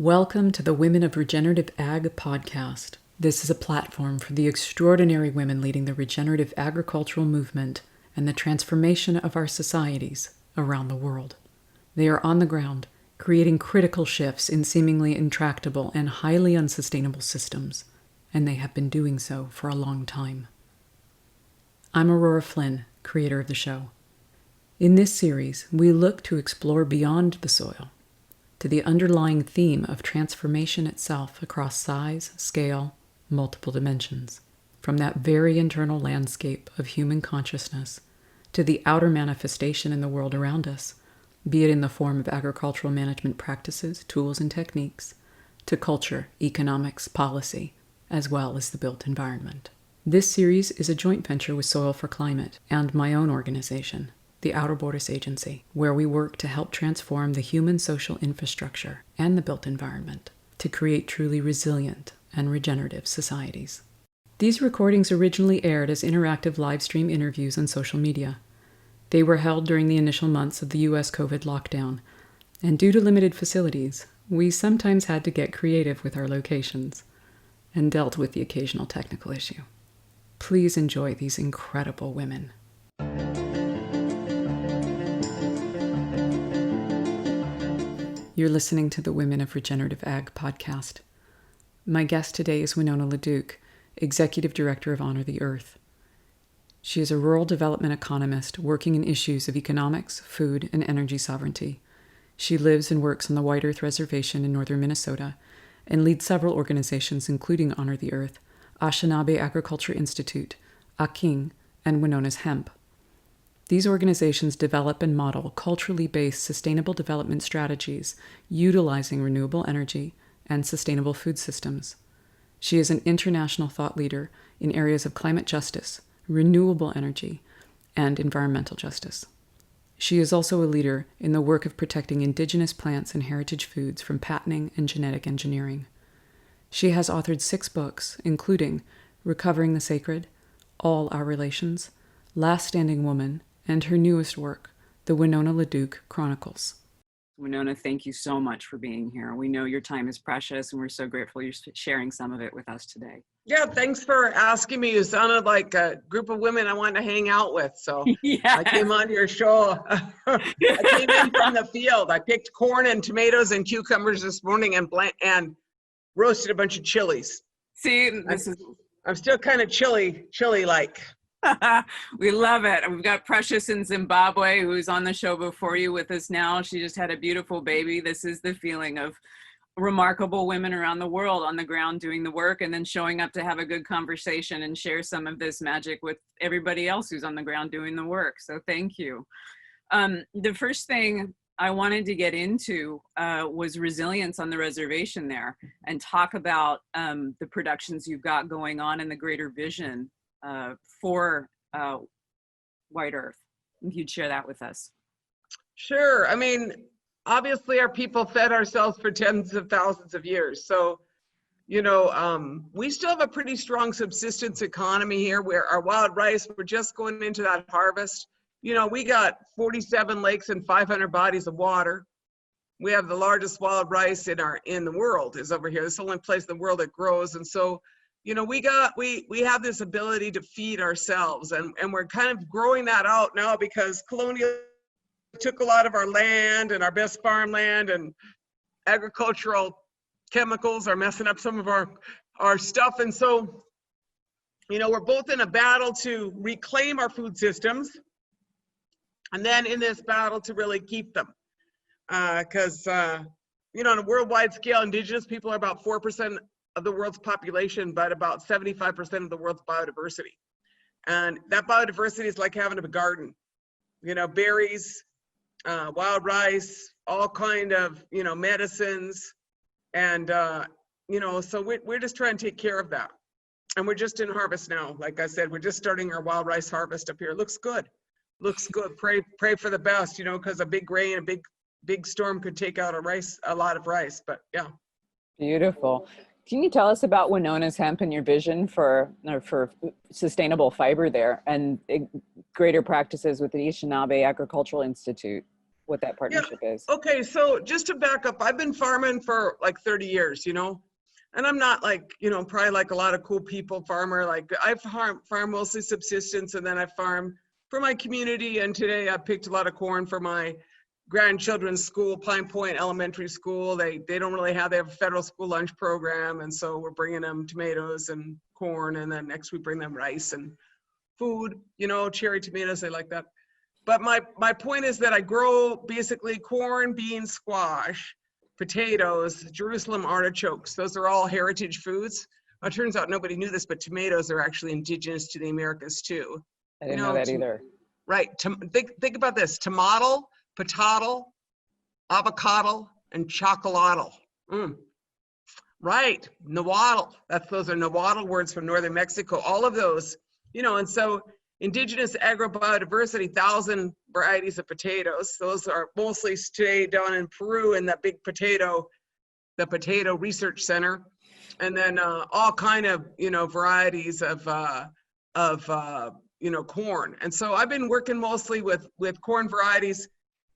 Welcome to the Women of Regenerative Ag podcast. This is a platform for the extraordinary women leading the regenerative agricultural movement and the transformation of our societies around the world. They are on the ground, creating critical shifts in seemingly intractable and highly unsustainable systems, and they have been doing so for a long time. I'm Aurora Flynn, creator of the show. In this series, we look to explore beyond the soil, to the underlying theme of transformation itself across size, scale, multiple dimensions, from that very internal landscape of human consciousness to the outer manifestation in the world around us, be it in the form of agricultural management practices, tools, and techniques, to culture, economics, policy, as well as the built environment. This series is a joint venture with Soil for Climate and my own organization, the Ouroboros Agency, where we work to help transform the human social infrastructure and the built environment to create truly resilient and regenerative societies. These recordings originally aired as interactive live stream interviews on social media. They were held during the initial months of the U.S. COVID lockdown, and due to limited facilities, we sometimes had to get creative with our locations and dealt with the occasional technical issue. Please enjoy these incredible women. You're listening to the Women of Regenerative Ag podcast. My guest today is Winona LaDuke, Executive Director of Honor the Earth. She is a rural development economist working in issues of economics, food, and energy sovereignty. She lives and works on the White Earth Reservation in northern Minnesota and leads several organizations including Honor the Earth, Anishinaabe Agriculture Institute, Aking, and Winona's Hemp. These organizations develop and model culturally based sustainable development strategies utilizing renewable energy and sustainable food systems. She is an international thought leader in areas of climate justice, renewable energy, and environmental justice. She is also a leader in the work of protecting indigenous plants and heritage foods from patenting and genetic engineering. She has authored 6 books, including Recovering the Sacred, All Our Relations, Last Standing Woman, and her newest work, the Winona LaDuke Chronicles. Winona, thank you so much for being here. We know your time is precious, and we're so grateful you're sharing some of it with us today. Yeah, thanks for asking me. You sounded like a group of women I wanted to hang out with, so yes. I came on your show. I came in from the field. I picked corn and tomatoes and cucumbers this morning and roasted a bunch of chilies. See, I'm still kind of chilly-like. We love it. We've got Precious in Zimbabwe, who's on the show before you with us now. She just had a beautiful baby. This is the feeling of remarkable women around the world on the ground doing the work and then showing up to have a good conversation and share some of this magic with everybody else who's on the ground doing the work. So thank you. The first thing I wanted to get into was resilience on the reservation there and talk about the productions you've got going on and the greater vision for White Earth. If you'd share that with us. Sure. I mean, obviously our people fed ourselves for tens of thousands of years. So, we still have a pretty strong subsistence economy here where our wild rice, we're just going into that harvest. We got 47 lakes and 500 bodies of water. We have the largest wild rice in the world is over here. It's the only place in the world that grows. And so, we have this ability to feed ourselves and we're kind of growing that out now because colonial took a lot of our land and our best farmland, and agricultural chemicals are messing up some of our stuff. And so, we're both in a battle to reclaim our food systems and then in this battle to really keep them. Because, on a worldwide scale, indigenous people are about 4% of the world's population, but about 75% of the world's biodiversity. And that biodiversity is like having a garden, berries, wild rice, all kind of, medicines. And, so we're just trying to take care of that. And we're just in harvest now. Like I said, we're just starting our wild rice harvest up here. Looks good. Pray for the best, because a big rain, a big storm could take out a lot of rice, but yeah. Beautiful. Can you tell us about Winona's Hemp and your vision for sustainable fiber there and greater practices with the Anishinaabe Agricultural Institute? what that partnership is. Okay, so just to back up, I've been farming for like 30 years, and I'm not like, probably like a lot of cool people farmer. Like I farm mostly subsistence, and then I farm for my community. And today I picked a lot of corn for my grandchildren's school, Pine Point Elementary School. They have a federal school lunch program. And so we're bringing them tomatoes and corn. And then next we bring them rice and food, cherry tomatoes, they like that. But my point is that I grow basically corn, beans, squash, potatoes, Jerusalem artichokes. Those are all heritage foods. It turns out nobody knew this, but tomatoes are actually indigenous to the Americas too. I didn't know that either. Right. Think about this: tomato, potato, avocado, and chocolatl. Right. Nahuatl. Those are Nahuatl words from northern Mexico. All of those, and so indigenous agrobiodiversity, 1,000 varieties of potatoes. Those are mostly today down in Peru in that big the potato research center. And then all kind of, varieties of corn. And so I've been working mostly with corn varieties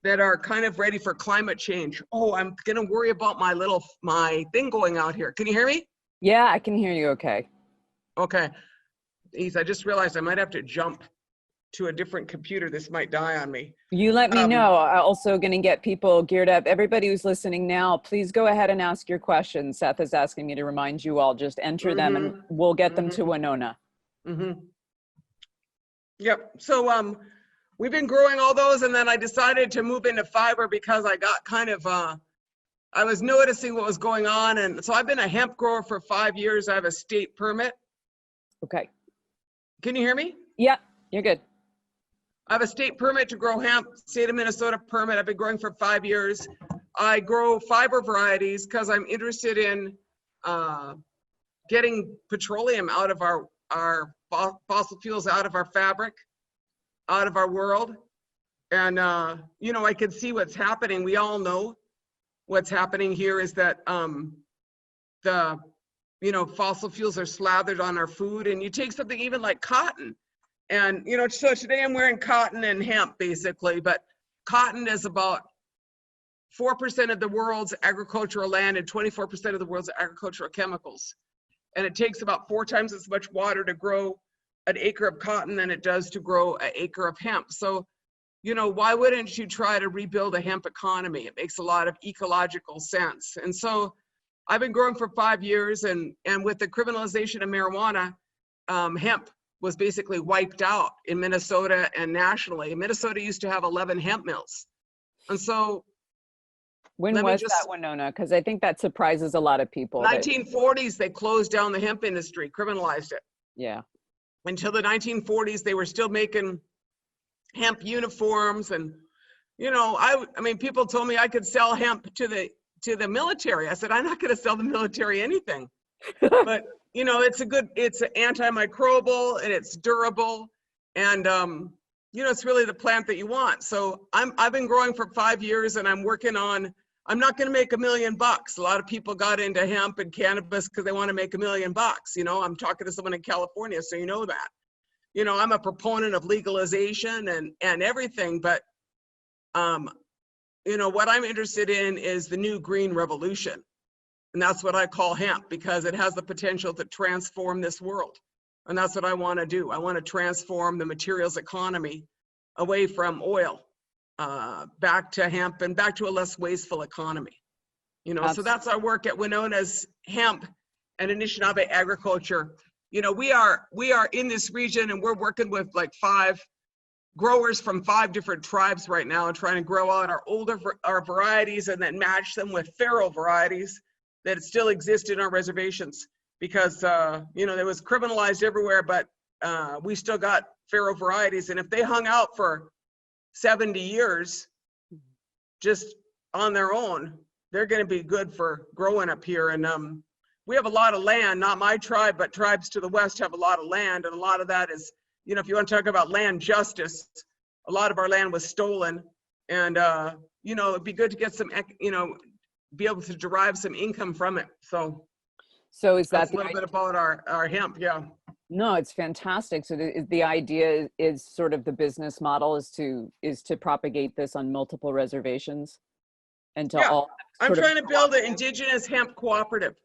that are kind of ready for climate change. Oh, I'm gonna worry about my thing going out here. Can you hear me? Yeah, I can hear you okay. Okay. I just realized I might have to jump to a different computer. This might die on me. You let me know. I'm also going to get people geared up. Everybody who's listening now, please go ahead and ask your questions. Seth is asking me to remind you all, just enter them and we'll get them to Winona. Yep. So we've been growing all those, and then I decided to move into fiber because I got kind of, I was noticing what was going on. And so I've been a hemp grower for 5 years. I have a state permit. Okay. Can you hear me? Yeah, you're good. I have a state permit to grow hemp, state of Minnesota permit. I've been growing for 5 years. I grow fiber varieties because I'm interested in getting petroleum out of our fossil fuels, out of our fabric, out of our world. And, I can see what's happening. We all know what's happening here is that fossil fuels are slathered on our food. And you take something even like cotton. And, so today I'm wearing cotton and hemp basically, but cotton is about 4% of the world's agricultural land and 24% of the world's agricultural chemicals. And it takes about 4 times as much water to grow an acre of cotton than it does to grow an acre of hemp. So, why wouldn't you try to rebuild a hemp economy? It makes a lot of ecological sense. And so I've been growing for 5 years, and with the criminalization of marijuana, hemp was basically wiped out in Minnesota and nationally. Minnesota used to have 11 hemp mills. And so when was that, Winona? Because I think that surprises a lot of people. 1940s, they closed down the hemp industry, criminalized it. Yeah. Until the 1940s, they were still making hemp uniforms. And, I mean, people told me I could sell hemp to the military. I said, I'm not going to sell the military anything. But, it's antimicrobial and it's durable. And, it's really the plant that you want. So I've been growing for 5 years, and I'm working on, I'm not going to make $1 million. A lot of people got into hemp and cannabis because they want to make $1 million. I'm talking to someone in California, so that. I'm a proponent of legalization and everything, but what I'm interested in is the new green revolution. And that's what I call hemp, because it has the potential to transform this world. And that's what I want to do. I want to transform the materials economy away from oil, back to hemp and back to a less wasteful economy. So that's our work at Winona's Hemp and Anishinaabe Agriculture. We are in this region, and we're working with like 5 growers from 5 different tribes right now, and trying to grow out our varieties and then match them with feral varieties that still exist in our reservations, because it was criminalized everywhere, but we still got feral varieties. And if they hung out for 70 years just on their own, they're going to be good for growing up here. And we have a lot of land, not my tribe, but tribes to the west have a lot of land. And a lot of that is, if you want to talk about land justice, a lot of our land was stolen. And, it'd be good to get some, be able to derive some income from it. So is that a little bit about our hemp? Yeah. No, it's fantastic. So the idea is sort of the business model is to propagate this on multiple reservations and to Yeah, all I'm sort of trying to build an indigenous hemp cooperative.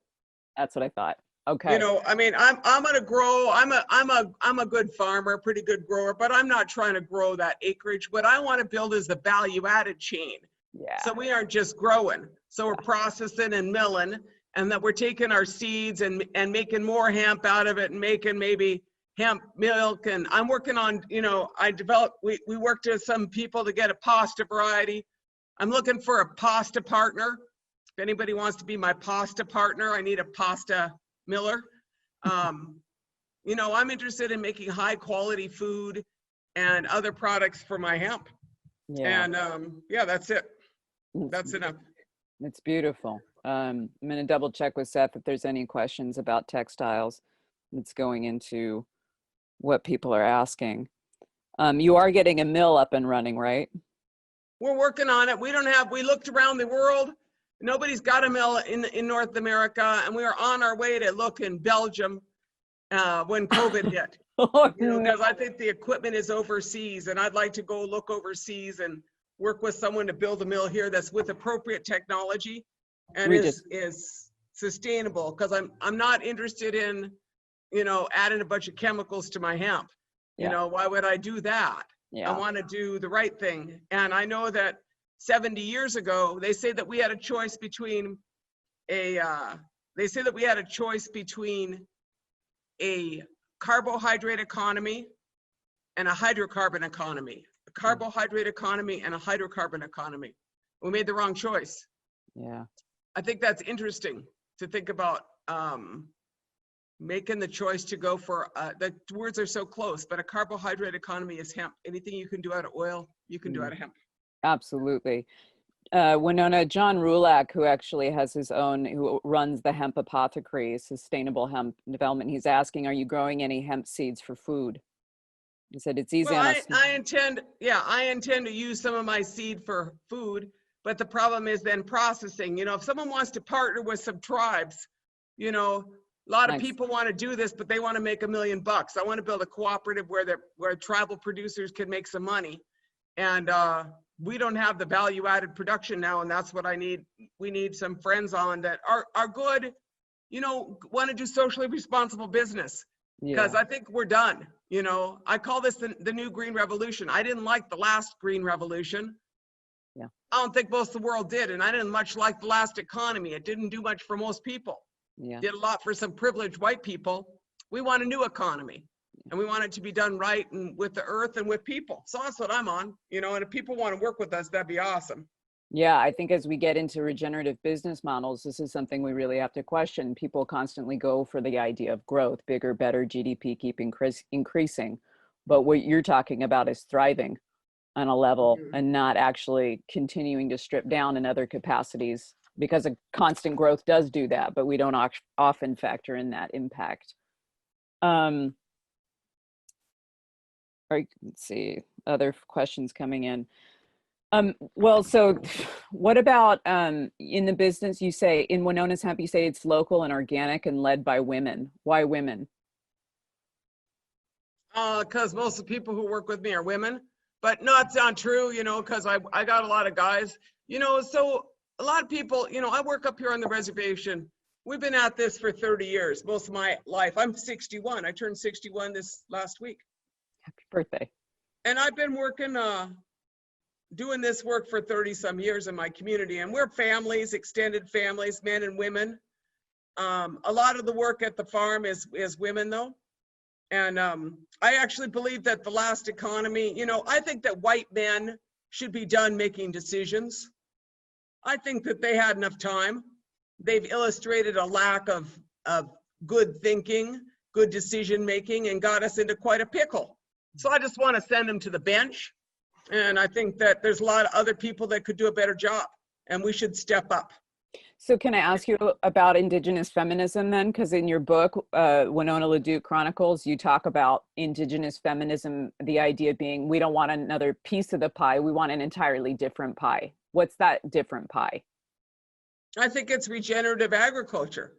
that's what I thought. You Okay. know, I mean, I'm gonna grow. I'm a good farmer, pretty good grower, but I'm not trying to grow that acreage. What I want to build is the value added chain. Yeah. So we aren't just growing. So we're processing and milling, and that we're taking our seeds and making more hemp out of it, and making maybe hemp milk. And I'm working on, you know, we worked with some people to get a pasta variety. I'm looking for a pasta partner. If anybody wants to be my pasta partner, I need a pasta miller. You know, I'm interested in making high quality food and other products for my hemp. Yeah. And yeah, that's it. That's enough. It's beautiful. I'm going to double check with Seth if there's any questions about textiles. It's going into what people are asking. You are getting a mill up and running, right? We're working on it. We looked around the world. Nobody's got a mill in North America, and we are on our way to look in Belgium when COVID hit. Oh, You know, no. because I think the equipment is overseas, and I'd like to go look overseas and work with someone to build a mill here that's with appropriate technology and is sustainable. Because I'm not interested in, you know, adding a bunch of chemicals to my hemp. You know, why would I do that? I want to do the right thing. And I know that 70 years ago, they say that we had a choice between a carbohydrate economy and a hydrocarbon economy. A carbohydrate economy and a hydrocarbon economy. We made the wrong choice. Yeah. I think that's interesting to think about, making the choice to go for, the words are so close, but a carbohydrate economy is hemp. Anything you can do out of oil, you can do out of hemp. Absolutely. Winona, John Rulak, who actually has who runs the Hemp Apothecary, Sustainable Hemp Development, he's asking, are you growing any hemp seeds for food? He said it's easy. Well, I intend to use some of my seed for food, but the problem is then processing. You know, if someone wants to partner with some tribes, you know, a lot of people want to do this, but they want to make $1 million. I want to build a cooperative where tribal producers can make some money. And we don't have the value added production now, and that's what I need. We need some friends on that are good, you know, want to do socially responsible business. Because I think we're done. You know, I call this the new green revolution. I didn't like the last green revolution. Yeah. I don't think most of the world did. And I didn't much like the last economy. It didn't do much for most people. Yeah. Did a lot for some privileged white people. We want a new economy. And we want it to be done right and with the earth and with people. So that's what I'm on, you know, and if people want to work with us, that'd be awesome. Yeah, I think as we get into regenerative business models, this is something we really have to question. People constantly go for the idea of growth, bigger, better, GDP keep increasing. But what you're talking about is thriving on a level and not actually continuing to strip down in other capacities, because a constant growth does do that, but we don't often factor in that impact. All right, let's see, other questions coming in. Well, so what about in the business, you say in Winona's Hemp, you say it's local and organic and led by women. Why women? Because most of the people who work with me are women, but no, it's not true, you know, because I got a lot of guys, you know, so a lot of people, you know, I work up here on the reservation. We've been at this for 30 years, most of my life. I'm 61. I turned 61 this last week. Happy birthday. And I've been working, doing this work for 30 some years in my community, and we're families, extended families, men and women. A lot of the work at the farm is women though. And I actually believe that the last economy, you know, I think that white men should be done making decisions. I think that they had enough time. They've illustrated a lack of good thinking, good decision making, and got us into quite a pickle. So I just want to send them to the bench. And I think that there's a lot of other people that could do a better job, and we should step up. So can I ask you about Indigenous feminism then? Because in your book, Winona LaDuke Chronicles, you talk about Indigenous feminism, the idea being we don't want another piece of the pie, we want an entirely different pie. What's that different pie? I think it's regenerative agriculture.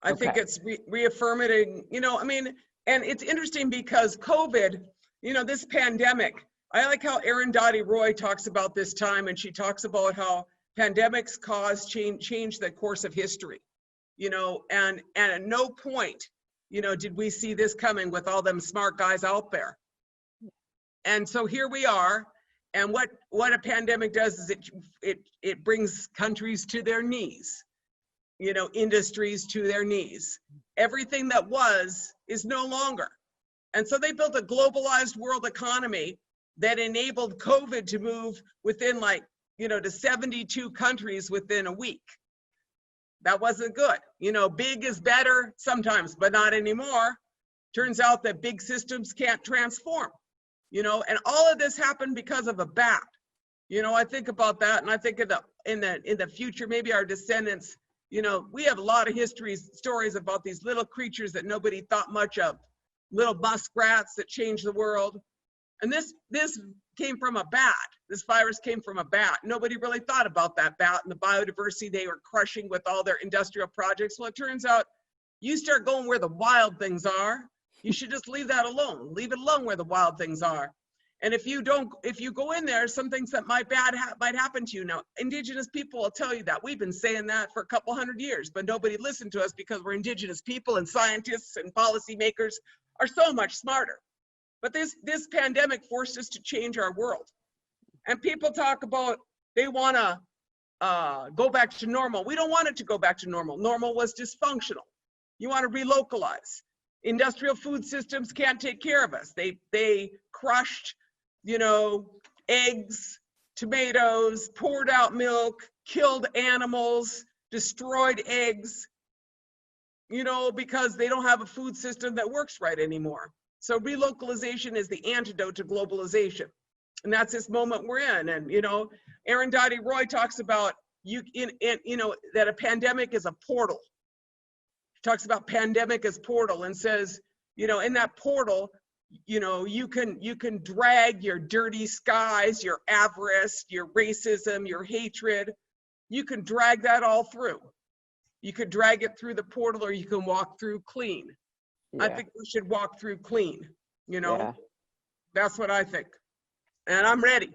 I think it's reaffirming, you know, I mean, And it's interesting because COVID, this pandemic, I like how Erin Dottie Roy talks about this time, and she talks about how pandemics change the course of history, and at no point, did we see this coming with all them smart guys out there. And so here we are, and what a pandemic does is it brings countries to their knees, industries to their knees. Everything that was is no longer. And so they built a globalized world economy that enabled COVID to move within to 72 countries within a week. That wasn't good. Big is better sometimes, but not anymore. Turns out that big systems can't transform, and all of this happened because of a bat. I think about that, and I think in the future, maybe our descendants, we have a lot of stories about these little creatures that nobody thought much of, little muskrats that changed the world. And this came from a bat. This virus came from a bat. Nobody really thought about that bat and the biodiversity they were crushing with all their industrial projects. Well, it turns out you start going where the wild things are, you should just leave that alone. Leave it alone where the wild things are. And if you go in there, some things that might happen to you. Now, Indigenous people will tell you that. We've been saying that for a couple hundred years, but nobody listened to us because we're Indigenous people, and scientists and policymakers are so much smarter. But this pandemic forced us to change our world. And people talk about they want to go back to normal. We don't want it to go back to normal. Normal was dysfunctional. You want to relocalize. Industrial food systems can't take care of us. They crushed, eggs, tomatoes, poured out milk, killed animals, destroyed eggs, because they don't have a food system that works right anymore. So relocalization is the antidote to globalization. And that's this moment we're in. And, Erin Dottie Roy talks about, that a pandemic is a portal. She talks about pandemic as portal and says, in that portal, you can drag your dirty skies, your avarice, your racism, your hatred. You can drag that all through. You could drag it through the portal, or you can walk through clean. Yeah. I think we should walk through clean, Yeah. That's what I think. And I'm ready.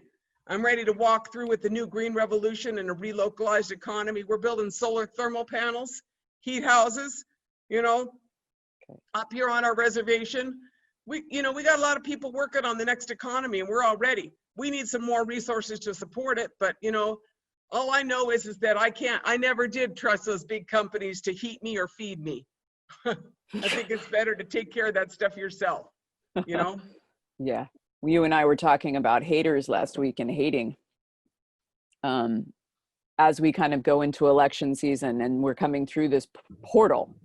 I'm ready to walk through with the new green revolution and a relocalized economy. We're building solar thermal panels, heat houses, up here on our reservation. We got a lot of people working on the next economy, and we're all ready. We need some more resources to support it. But, all I know is that I never did trust those big companies to heat me or feed me. I think it's better to take care of that stuff yourself, Yeah. You and I were talking about haters last week and hating. As we kind of go into election season and we're coming through this portal,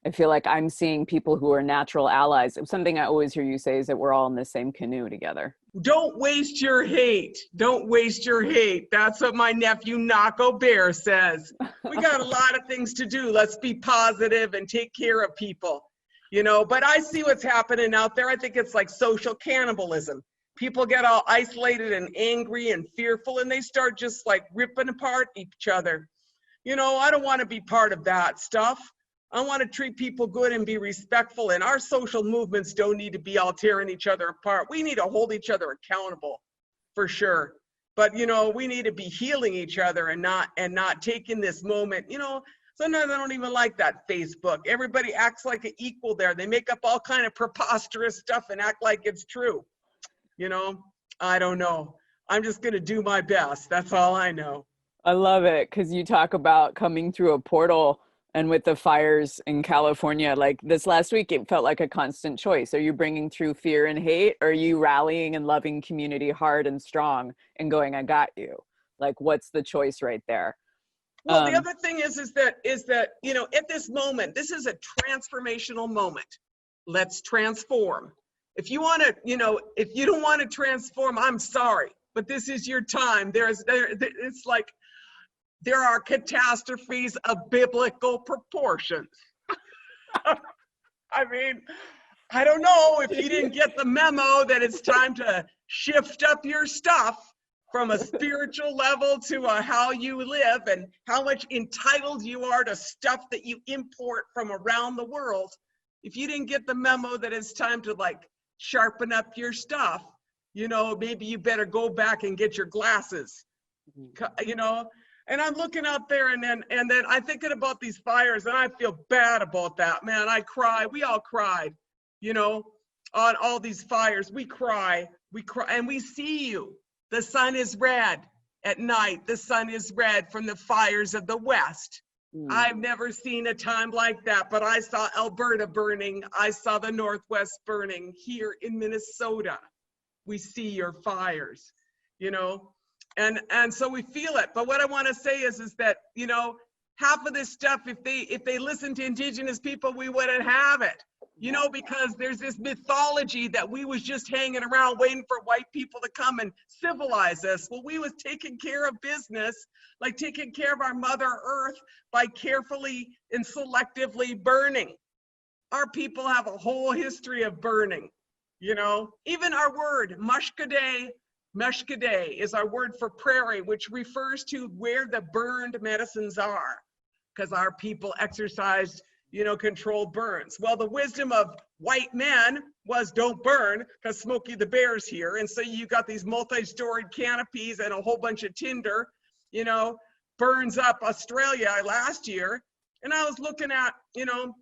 I feel like I'm seeing people who are natural allies. Something I always hear you say is that we're all in the same canoe together. Don't waste your hate. Don't waste your hate. That's what my nephew Nako Bear says. We got a lot of things to do. Let's be positive and take care of people, but I see what's happening out there. I think it's like social cannibalism. People get all isolated and angry and fearful, and they start just ripping apart each other. I don't want to be part of that stuff. I want to treat people good and be respectful, and our social movements don't need to be all tearing each other apart. We need to hold each other accountable, for sure. But, we need to be healing each other and not taking this moment. Sometimes I don't even like that Facebook. Everybody acts like an equal there. They make up all kind of preposterous stuff and act like it's true. I don't know. I'm just going to do my best. That's all I know. I love it, because you talk about coming through a portal. And with the fires in California, this last week, it felt like a constant choice. Are you bringing through fear and hate? Or are you rallying and loving community hard and strong and going, I got you? What's the choice right there? Well, the other thing is that, at this moment, this is a transformational moment. Let's transform. If you want to, if you don't want to transform, I'm sorry, but this is your time. It's like, there are catastrophes of biblical proportions. I mean, I don't know if you didn't get the memo that it's time to shift up your stuff from a spiritual level to how you live and how much entitled you are to stuff that you import from around the world. if you didn't get the memo that it's time to like sharpen up your stuff, you know, maybe you better go back and get your glasses, you know. And I'm looking out there, and then I'm thinking about these fires, and I feel bad about that, man. I cry. We all cried, you know, on all these fires. We cry, and we see you. The sun is red at night. The sun is red from the fires of the West. I've never seen a time like that, but I saw Alberta burning. I saw the Northwest burning. Here in Minnesota, we see your fires, you know. And so we feel it. But what I want to say is that, you know, half of this stuff, if they listened to Indigenous people, we wouldn't have it, you know, because there's this mythology that we was just hanging around waiting for white people to come and civilize us. Well, we was taking care of business, like taking care of our Mother Earth by carefully and selectively burning. Our people have a whole history of burning, you know. Even our word, mushkade, Meshkade is our word for prairie, which refers to where the burned medicines are, because our people exercised, you know, controlled burns. Well, the wisdom of white men was don't burn, because Smokey the Bear's here. And so you got these multi-storied canopies and a whole bunch of tinder, you know, burns up Australia last year. And I was looking at, you know,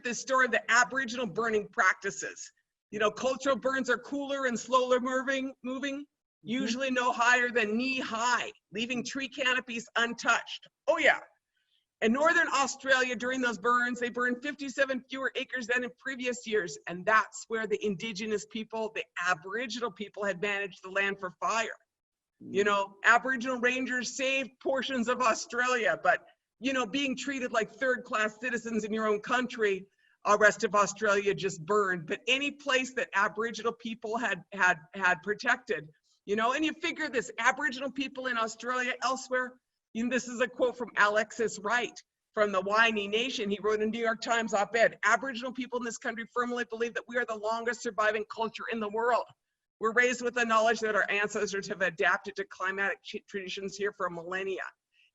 this story of the Aboriginal burning practices. You know, cultural burns are cooler and slower moving, usually no higher than knee high, leaving tree canopies untouched. Oh yeah. In Northern Australia, during those burns, they burned 57 fewer acres than in previous years. And that's where the Indigenous people, the Aboriginal people, had managed the land for fire. You know, Aboriginal rangers saved portions of Australia, but, you know, being treated like third-class citizens in your own country, rest of Australia just burned. But any place that Aboriginal people had protected, you know, and you figure this, Aboriginal people in Australia, elsewhere, you know, this is a quote from Alexis Wright from the Waini Nation. He wrote in New York Times op-ed, Aboriginal people in this country firmly believe that we are the longest surviving culture in the world. We're raised with the knowledge that our ancestors have adapted to climatic traditions here for millennia.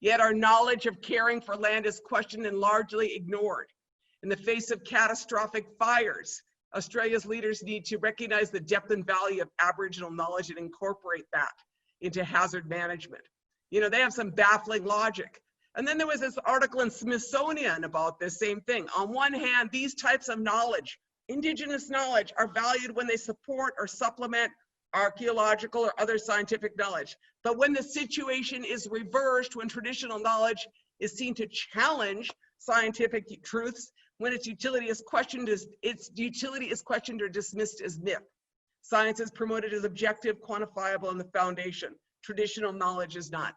Yet our knowledge of caring for land is questioned and largely ignored. In the face of catastrophic fires, Australia's leaders need to recognize the depth and value of Aboriginal knowledge and incorporate that into hazard management. You know, they have some baffling logic. And then there was this article in Smithsonian about this same thing. On one hand, these types of knowledge, Indigenous knowledge, are valued when they support or supplement archaeological or other scientific knowledge. But when the situation is reversed, when traditional knowledge is seen to challenge scientific truths, when its utility is questioned or dismissed as myth. Science is promoted as objective, quantifiable, and the foundation. Traditional knowledge is not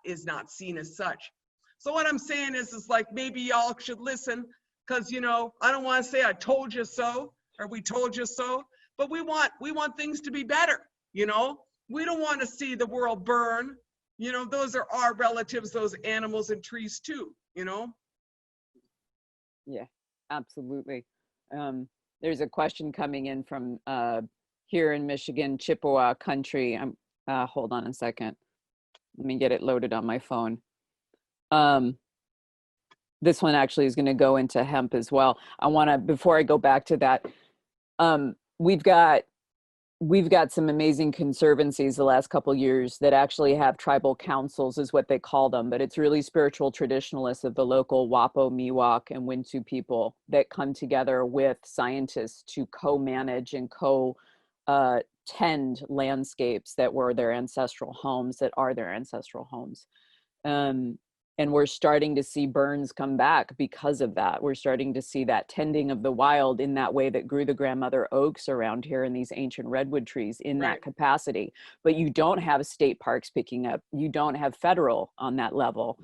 seen as such. So what I'm saying is like, maybe y'all should listen, because, you know, I don't want to say I told you so or we told you so, but we want things to be better. You know, we don't want to see the world burn. You know, those are our relatives, those animals and trees too, you know? Yeah, absolutely. There's a question coming in from here in Michigan, Chippewa country. Hold on a second. Let me get it loaded on my phone. This one actually is going to go into hemp as well. I want to, before I go back to that, we've got some amazing conservancies the last couple of years that actually have tribal councils, is what they call them, but it's really spiritual traditionalists of the local Wapo, Miwok, and Wintu people that come together with scientists to co-manage and tend landscapes that were their ancestral homes, that are their ancestral homes. And we're starting to see burns come back because of that. We're starting to see that tending of the wild in that way that grew the grandmother oaks around here and these ancient redwood trees in that capacity. But you don't have state parks picking up. You don't have federal on that level.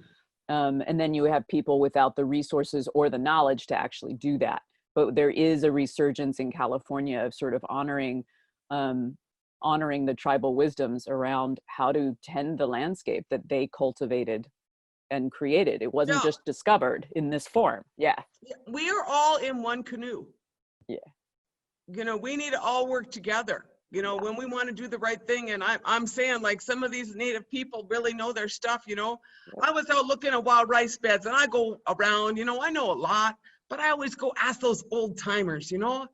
And then you have people without the resources or the knowledge to actually do that. But there is a resurgence in California of sort of honoring the tribal wisdoms around how to tend the landscape that they cultivated and created. It wasn't just discovered in this form. Yeah. We are all in one canoe. Yeah. You know, we need to all work together, you know, when we want to do the right thing. And I'm saying, like, some of these Native people really know their stuff, you know. I was out looking at wild rice beds, and I go around, you know, I know a lot, But I always go ask those old timers, you know,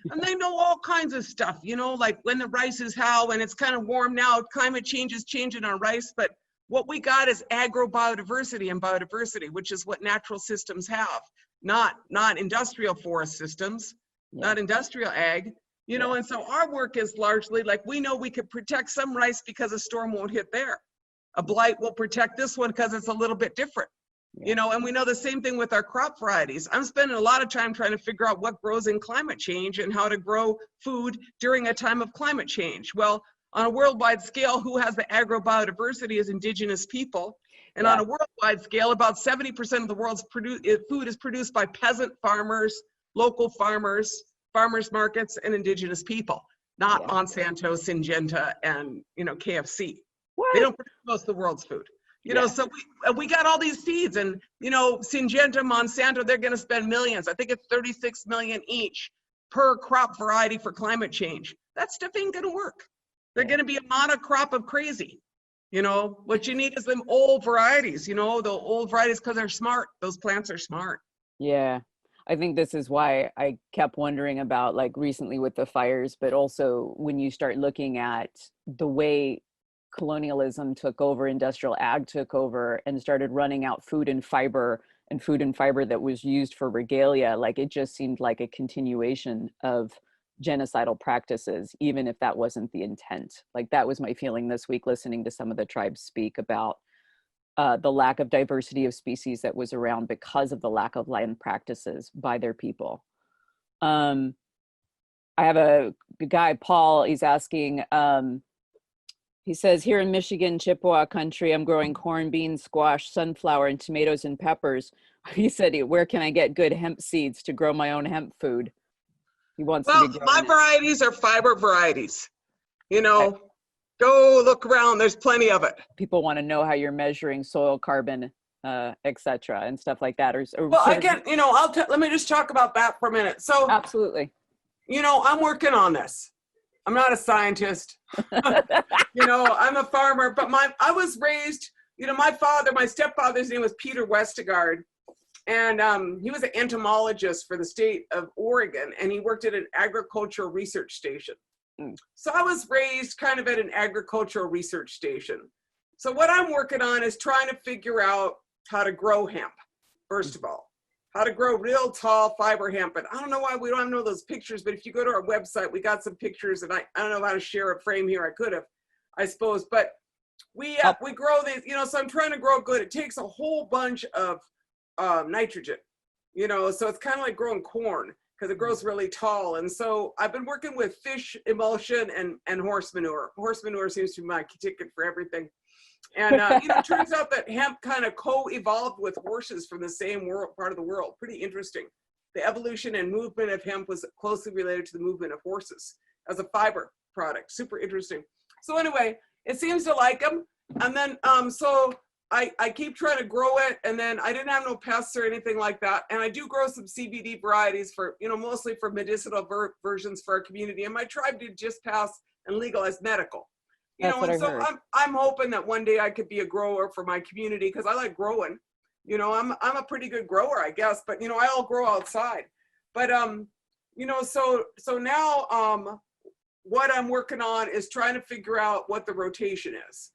and they know all kinds of stuff, you know, like when the rice is how, and it's kind of warm now, climate change is changing our rice. But what we got is agrobiodiversity and biodiversity, which is what natural systems have, not industrial forest systems, not industrial ag, you know. And so our work is largely like, we know we could protect some rice because a storm won't hit there. A blight will protect this one because it's a little bit different. You know, and we know the same thing with our crop varieties. I'm spending a lot of time trying to figure out what grows in climate change and how to grow food during a time of climate change. Well, on a worldwide scale, who has the agrobiodiversity is indigenous people. And on a worldwide scale, about 70% of the world's food is produced by peasant farmers, local farmers, farmers markets, and indigenous people, not Monsanto, Syngenta, and, you know, KFC. What? They don't produce most of the world's food. You know, so we got all these seeds, and, you know, Syngenta, Monsanto, they're going to spend millions. I think it's 36 million each per crop variety for climate change. That stuff ain't going to work. They're going to be a monocrop of crazy. You know, what you need is them old varieties, you know, the old varieties, because they're smart. Those plants are smart. Yeah. I think this is why I kept wondering about, like, recently with the fires, but also when you start looking at the way colonialism took over, industrial ag took over, and started running out food and fiber that was used for regalia. Like, it just seemed like a continuation of genocidal practices, even if that wasn't the intent. Like, that was my feeling this week, listening to some of the tribes speak about the lack of diversity of species that was around because of the lack of land practices by their people. I have a guy, Paul, he's asking, he says, here in Michigan, Chippewa country, I'm growing corn, beans, squash, sunflower, and tomatoes and peppers. He said, where can I get good hemp seeds to grow my own hemp food? He wants to be growing my varieties are fiber varieties. You know, go look around. There's plenty of it. People want to know how you're measuring soil carbon, etc., and stuff like that. Well, again, you know, let me just talk about that for a minute. So, absolutely. You know, I'm working on this. I'm not a scientist. You know, I'm a farmer, but I was raised, you know, my stepfather's name was Peter Westergaard, and he was an entomologist for the state of Oregon, and he worked at an agricultural research station. So I was raised kind of at an agricultural research station. So what I'm working on is trying to figure out how to grow hemp, first of all. How to grow real tall fiber hemp. And I don't know why we don't know those pictures, but if you go to our website, we got some pictures, and I don't know how to share a frame here. I could have, I suppose, but we grow these, you know, so I'm trying to grow good. It takes a whole bunch of nitrogen, you know, so it's kind of like growing corn because it grows really tall. And so I've been working with fish emulsion and horse manure. Horse manure seems to be my ticket for everything. And, you know, it turns out that hemp kind of co-evolved with horses from the same part of the world. Pretty interesting. The evolution and movement of hemp was closely related to the movement of horses as a fiber product. Super interesting. So anyway, it seems to like them. And then, so I keep trying to grow it, and then I didn't have no pests or anything like that. And I do grow some CBD varieties for, you know, mostly for medicinal versions for our community. And my tribe did just pass and legalize medical. You know, and so I'm hoping that one day I could be a grower for my community, because I like growing. You know, I'm a pretty good grower, I guess, but, you know, I'll grow outside. But, you know, so now what I'm working on is trying to figure out what the rotation is.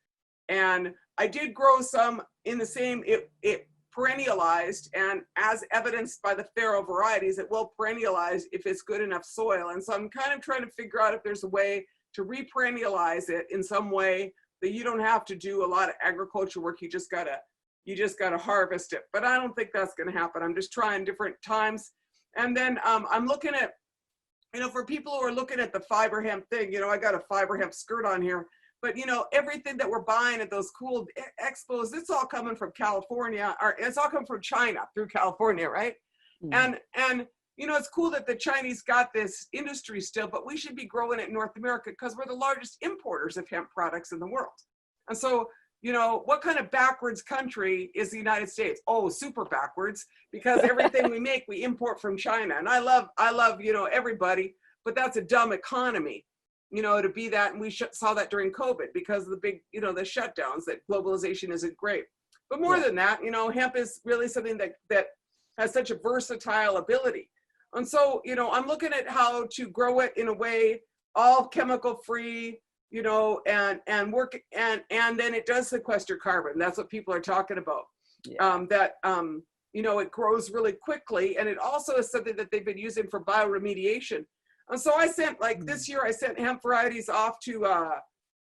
And I did grow some in the same, it perennialized, and as evidenced by the farrow varieties, it will perennialize if it's good enough soil. And so I'm kind of trying to figure out if there's a way to re-perennialize it in some way that you don't have to do a lot of agriculture work. You just gotta harvest it. But I don't think that's gonna happen. I'm just trying different times. And then I'm looking at, you know, for people who are looking at the fiber hemp thing, you know, I got a fiber hemp skirt on here, but, you know, everything that we're buying at those cool expos, it's all coming from California, or it's all coming from China through California, right? And you know, it's cool that the Chinese got this industry still, but we should be growing it in North America because we're the largest importers of hemp products in the world. And so, you know, what kind of backwards country is the United States? Oh, super backwards, because everything we make, we import from China. And I love, you know, everybody, but that's a dumb economy, you know, to be that. And we saw that during COVID because of the big, you know, the shutdowns, that globalization isn't great. But more than that, you know, hemp is really something that has such a versatile ability. And so, I'm looking at how to grow it in a way, all chemical free, and work, and then it does sequester carbon. That's what people are talking about. It grows really quickly, and it also is something that they've been using for bioremediation. And so I sent, this year, I sent hemp varieties off to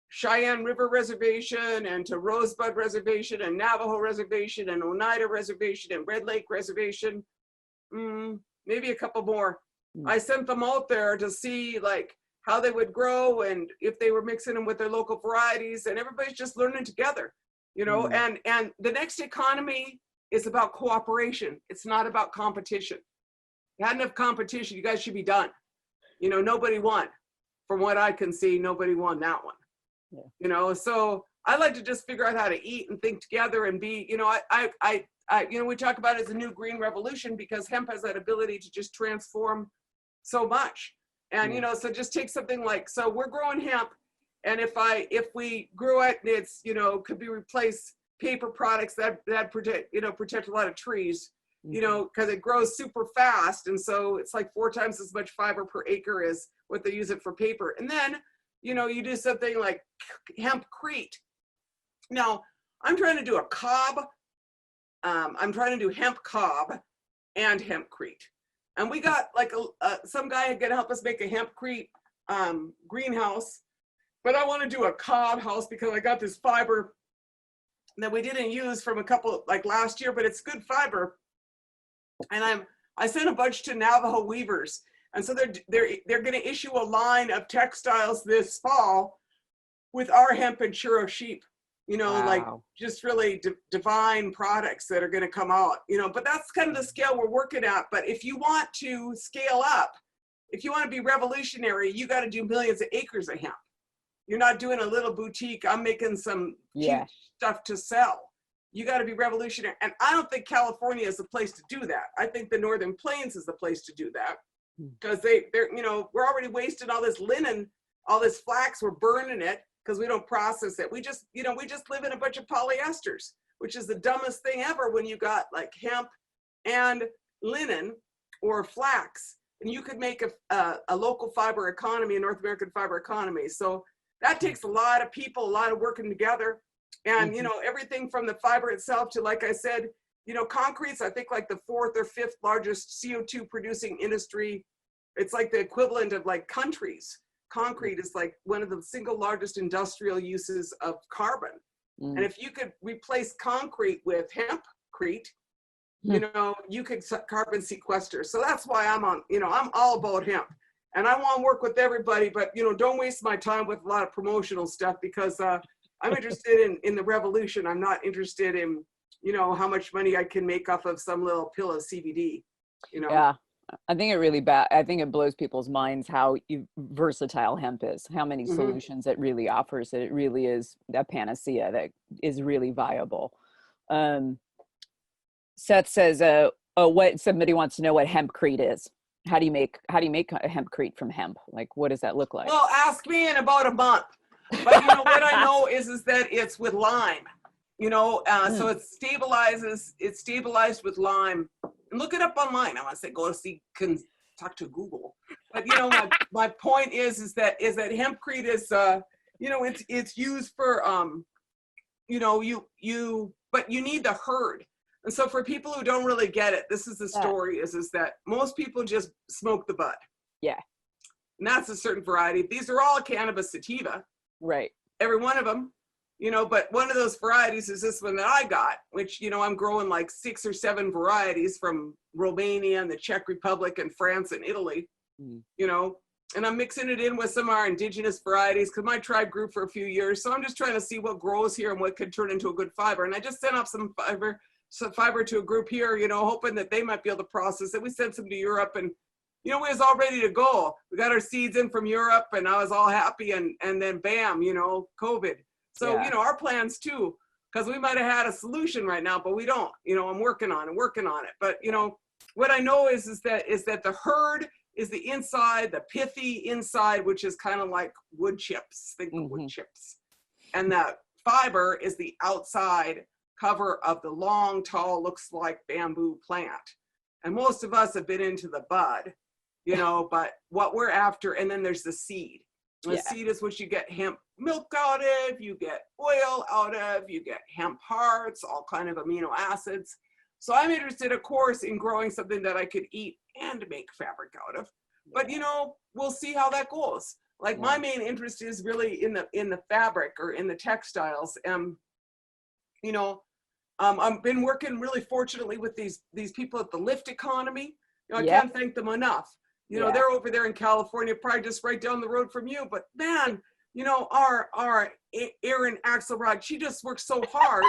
Cheyenne River Reservation and to Rosebud Reservation and Navajo Reservation and Oneida Reservation and Red Lake Reservation, maybe a couple more. I sent them out there to see how they would grow and if they were mixing them with their local varieties, and everybody's just learning together, and the next economy is about cooperation. It's not about competition. You had enough competition, you guys should be done. Nobody won. From what I can see, nobody won that one. Yeah. So I like to just figure out how to eat and think together and be, we talk about it as a new green revolution because hemp has that ability to just transform so much. And, so just take something so we're growing hemp, and if we grew it, it's, could be replaced paper products that protect a lot of trees, because it grows super fast. And so it's 4 times as much fiber per acre as what they use it for paper. And then, you do something like hempcrete. Now, I'm trying to do a cob. I'm trying to do hemp cob and hempcrete. And we got some guy going to help us make a hempcrete greenhouse. But I want to do a cob house because I got this fiber that we didn't use from a couple, last year, but it's good fiber. And I sent a bunch to Navajo weavers. And so they're going to issue a line of textiles this fall with our hemp and churro sheep, Wow. just really divine products that are going to come out, but that's kind of the scale we're working at. But if you want to scale up, if you want to be revolutionary, you got to do millions of acres of hemp. You're not doing a little boutique, I'm making some cute stuff to sell. You got to be revolutionary. And I don't think California is the place to do that. I think the Northern Plains is the place to do that. Because they're, we're already wasting all this linen, all this flax, we're burning it because we don't process it. We just live in a bunch of polyesters, which is the dumbest thing ever when you got hemp and linen or flax, and you could make a local fiber economy, a North American fiber economy. So that takes a lot of people, a lot of working together. And, everything from the fiber itself to, like I said, concrete's, I think, the 4th or 5th largest CO2 producing industry. It's the equivalent of countries. Concrete is one of the single largest industrial uses of carbon. And if you could replace concrete with hempcrete, you could carbon sequester. So that's why I'm all about hemp. And I want to work with everybody, but, don't waste my time with a lot of promotional stuff because I'm interested in the revolution. I'm not interested in, how much money I can make off of some little pill of CBD, Yeah, I think I think it blows people's minds how versatile hemp is, how many solutions it really offers. That it really is a panacea that is really viable. Seth says, what somebody wants to know what hempcrete is. How do you make a hempcrete from hemp? What does that look like? Well, ask me in about a month. But what I know is that it's with lime. So it's stabilized with lime. And look it up online. I want to say can talk to Google. But my point is that hempcrete is it's used for but you need the herd. And so for people who don't really get it, this is the story is that most people just smoke the bud. Yeah. And that's a certain variety. These are all cannabis sativa. Right. Every one of them. But one of those varieties is this one that I got, which, I'm growing 6 or 7 varieties from Romania and the Czech Republic and France and Italy, and I'm mixing it in with some of our indigenous varieties because my tribe grew for a few years. So I'm just trying to see what grows here and what could turn into a good fiber. And I just sent off some fiber to a group here, hoping that they might be able to process it. We sent some to Europe and, we was all ready to go. We got our seeds in from Europe and I was all happy and then bam, COVID. So, our plans too, because we might have had a solution right now, but we don't, I'm working on it. But, what I know is that the herd is the inside, the pithy inside, which is kind of like wood chips, think of wood chips. And the fiber is the outside cover of the long, tall, looks like bamboo plant. And most of us have been into the bud, but what we're after, and then there's the seed. The seed is what you get hemp milk out of, you get oil out of, you get hemp hearts, all kind of amino acids. So I'm interested, of course, in growing something that I could eat and make fabric out of. But we'll see how that goes. Like my main interest is really in the fabric or in the textiles. I've been working really fortunately with these people at the Lift Economy. I can't thank them enough. They're over there in California, probably just right down the road from you. But man, our Erin Axelrod, she just works so hard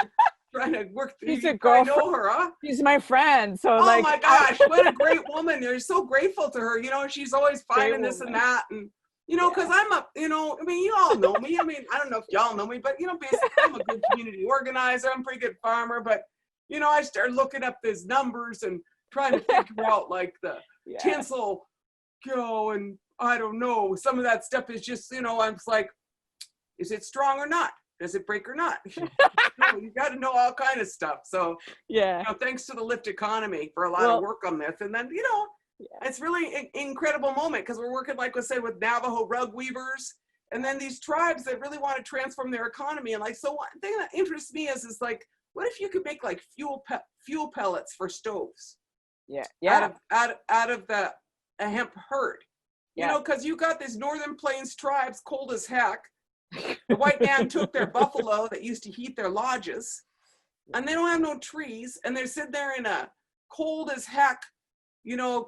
trying to work. She's you a girlfriend. Know her, huh? She's my friend. So oh my gosh, what a great woman! You're so grateful to her. She's always finding this and that, and because I'm you all know me. I mean, I don't know if y'all know me, but basically I'm a good community organizer. I'm a pretty good farmer, but I started looking up these numbers and trying to figure out like the tinsel, and I don't know. Some of that stuff is just, I'm just like, is it strong or not? Does it break or not? You got to know all kind of stuff. So thanks to the Lift Economy for a lot of work on this, and then it's really an incredible moment because we're working, like I said, with Navajo rug weavers, and then these tribes that really want to transform their economy. And like, so one thing that interests me is like, what if you could make like fuel pellets for stoves? Out of a hemp herd, because you got these Northern Plains tribes, cold as heck. The white man took their buffalo that used to heat their lodges, and they don't have no trees, and they're sitting there in a cold as heck.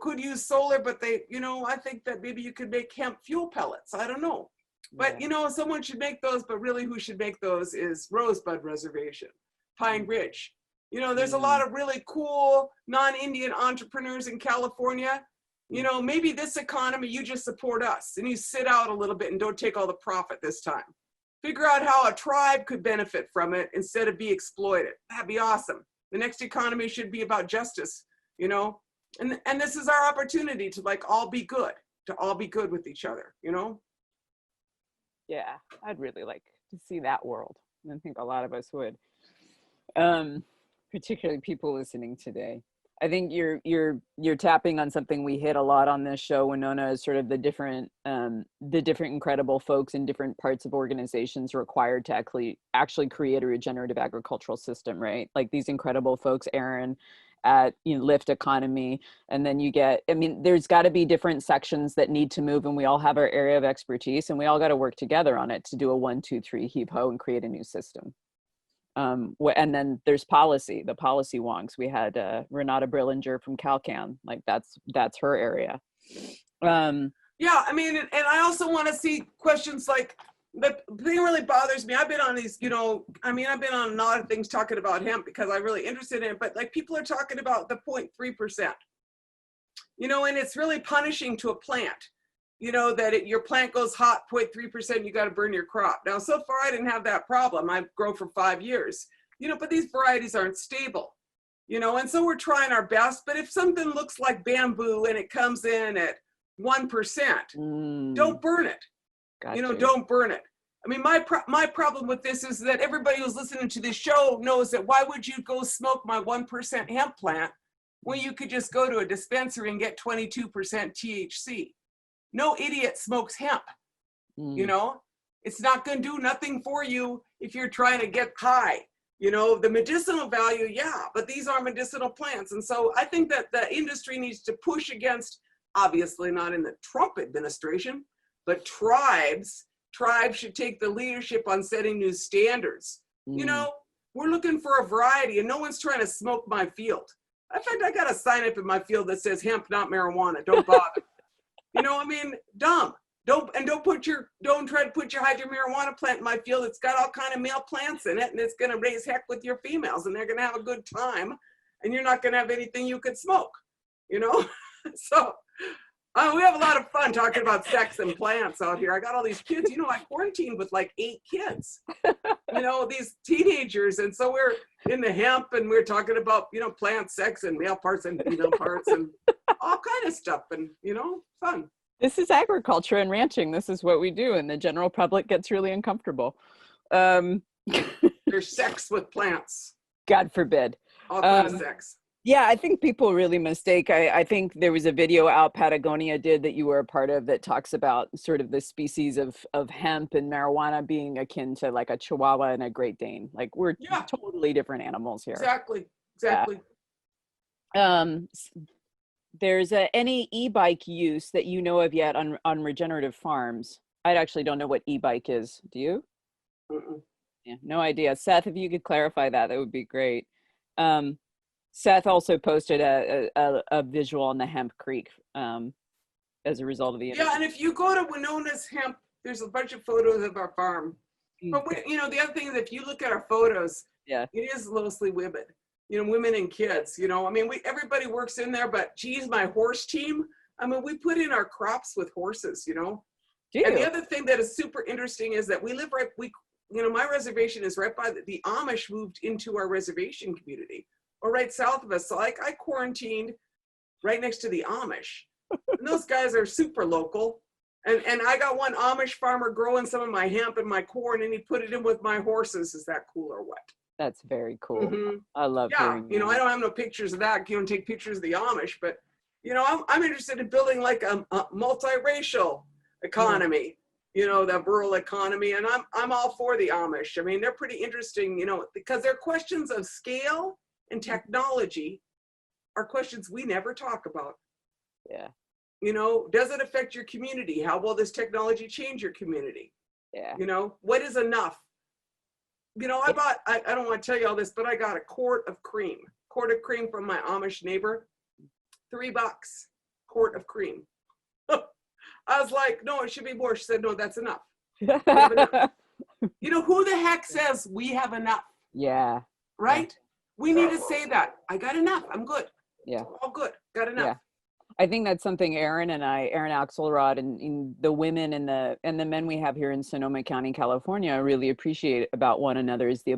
Could use solar, but they, I think that maybe you could make hemp fuel pellets. I don't know. But, someone should make those, but really who should make those is Rosebud Reservation, Pine Ridge. There's a lot of really cool non-Indian entrepreneurs in California. Maybe this economy, you just support us and you sit out a little bit and don't take all the profit this time. Figure out how a tribe could benefit from it instead of be exploited. That'd be awesome. The next economy should be about justice, And this is our opportunity to like all be good with each other, Yeah, I'd really like to see that world. I think a lot of us would, particularly people listening today. I think you're tapping on something we hit a lot on this show, Winona, is sort of the different incredible folks in different parts of organizations required to actually create a regenerative agricultural system, right? Like these incredible folks, Erin, at Lift Economy, and then there's got to be different sections that need to move, and we all have our area of expertise, and we all got to work together on it to do a 1, 2, 3 heave ho and create a new system. And then there's policy, the policy wonks. We had Renata Brillinger from CalCan, like that's her area. And I also want to see questions like, the thing really bothers me. I've been on these, I've been on a lot of things talking about hemp because I'm really interested in it, but like people are talking about the 0.3%, and it's really punishing to a plant, that your plant goes hot, 0.3%, you got to burn your crop. Now, so far I didn't have that problem. I've grown for 5 years, but these varieties aren't stable, and so we're trying our best. But if something looks like bamboo and it comes in at 1%, don't burn it. Gotcha. Don't burn it. I mean, my problem with this is that everybody who's listening to this show knows that why would you go smoke my 1% hemp plant when you could just go to a dispensary and get 22% THC? No idiot smokes hemp. It's not going to do nothing for you if you're trying to get high. The medicinal value, but these are medicinal plants. And so I think that the industry needs to push against, obviously not in the Trump administration, but tribes should take the leadership on setting new standards. We're looking for a variety, and no one's trying to smoke my field. In fact, I got a sign up in my field that says hemp, not marijuana. Don't bother. Dumb. Don't try to put your hydro marijuana plant in my field. It's got all kind of male plants in it, and it's going to raise heck with your females, and they're going to have a good time, and you're not going to have anything you could smoke. So. We have a lot of fun talking about sex and plants out here. I got all these kids, I quarantined with like 8 kids, these teenagers. And so we're in the hemp and we're talking about, plant sex and male parts and female parts and all kind of stuff and, fun. This is agriculture and ranching. This is what we do. And the general public gets really uncomfortable. There's sex with plants. God forbid. All kind of sex. Yeah, I think people really mistake. I think there was a video out Patagonia did that you were a part of that talks about sort of the species of hemp and marijuana being akin to like a Chihuahua and a Great Dane. Like we're Yeah, totally different animals here. exactly, Yeah. exactly. S- there's any e-bike use that you know of yet on regenerative farms? I actually don't know what e-bike is. Do you? Mm-mm. Yeah, no idea. Seth, if you could clarify that, that would be great. Um, Seth also posted a visual on the hemp creek as a result of the Yeah, interview. and if you go to Winona's hemp, there's a bunch of photos of our farm. Mm, But the other thing is, if you look at our photos, yeah, it is mostly women. Women and kids. I mean, everybody works in there, but geez, my horse team. I mean, we put in our crops with horses. do And the you? other thing that is super interesting is that we live right. My reservation is right by the Amish moved into our reservation community, or right south of us. So like I quarantined right next to the Amish. And those guys are super local. And I got one Amish farmer growing some of my hemp and my corn, and he put it in with my horses. Is that cool or what? That's very cool. Mm-hmm. I love Yeah, hearing that. I don't have no pictures of that. You don't take pictures of the Amish, but I'm interested in building like a multiracial economy. The rural economy, and I'm all for the Amish. I mean, they're pretty interesting. Because they're questions of scale and technology are questions we never talk about. Yeah, Does it affect your community? How will this technology change your community? yeah. What is enough? I don't want to tell you all this, but I got a quart of cream from my Amish neighbor, $3, quart of cream. I was like, no, it should be more. She said, no, that's enough. Have enough. Who the heck says we have enough? Yeah, Right? We need to say that. I got enough. I'm good. yeah. All good. Got enough. Yeah. I think that's something Aaron Axelrod and the women and the men we have here in Sonoma County, California, really appreciate about one another is the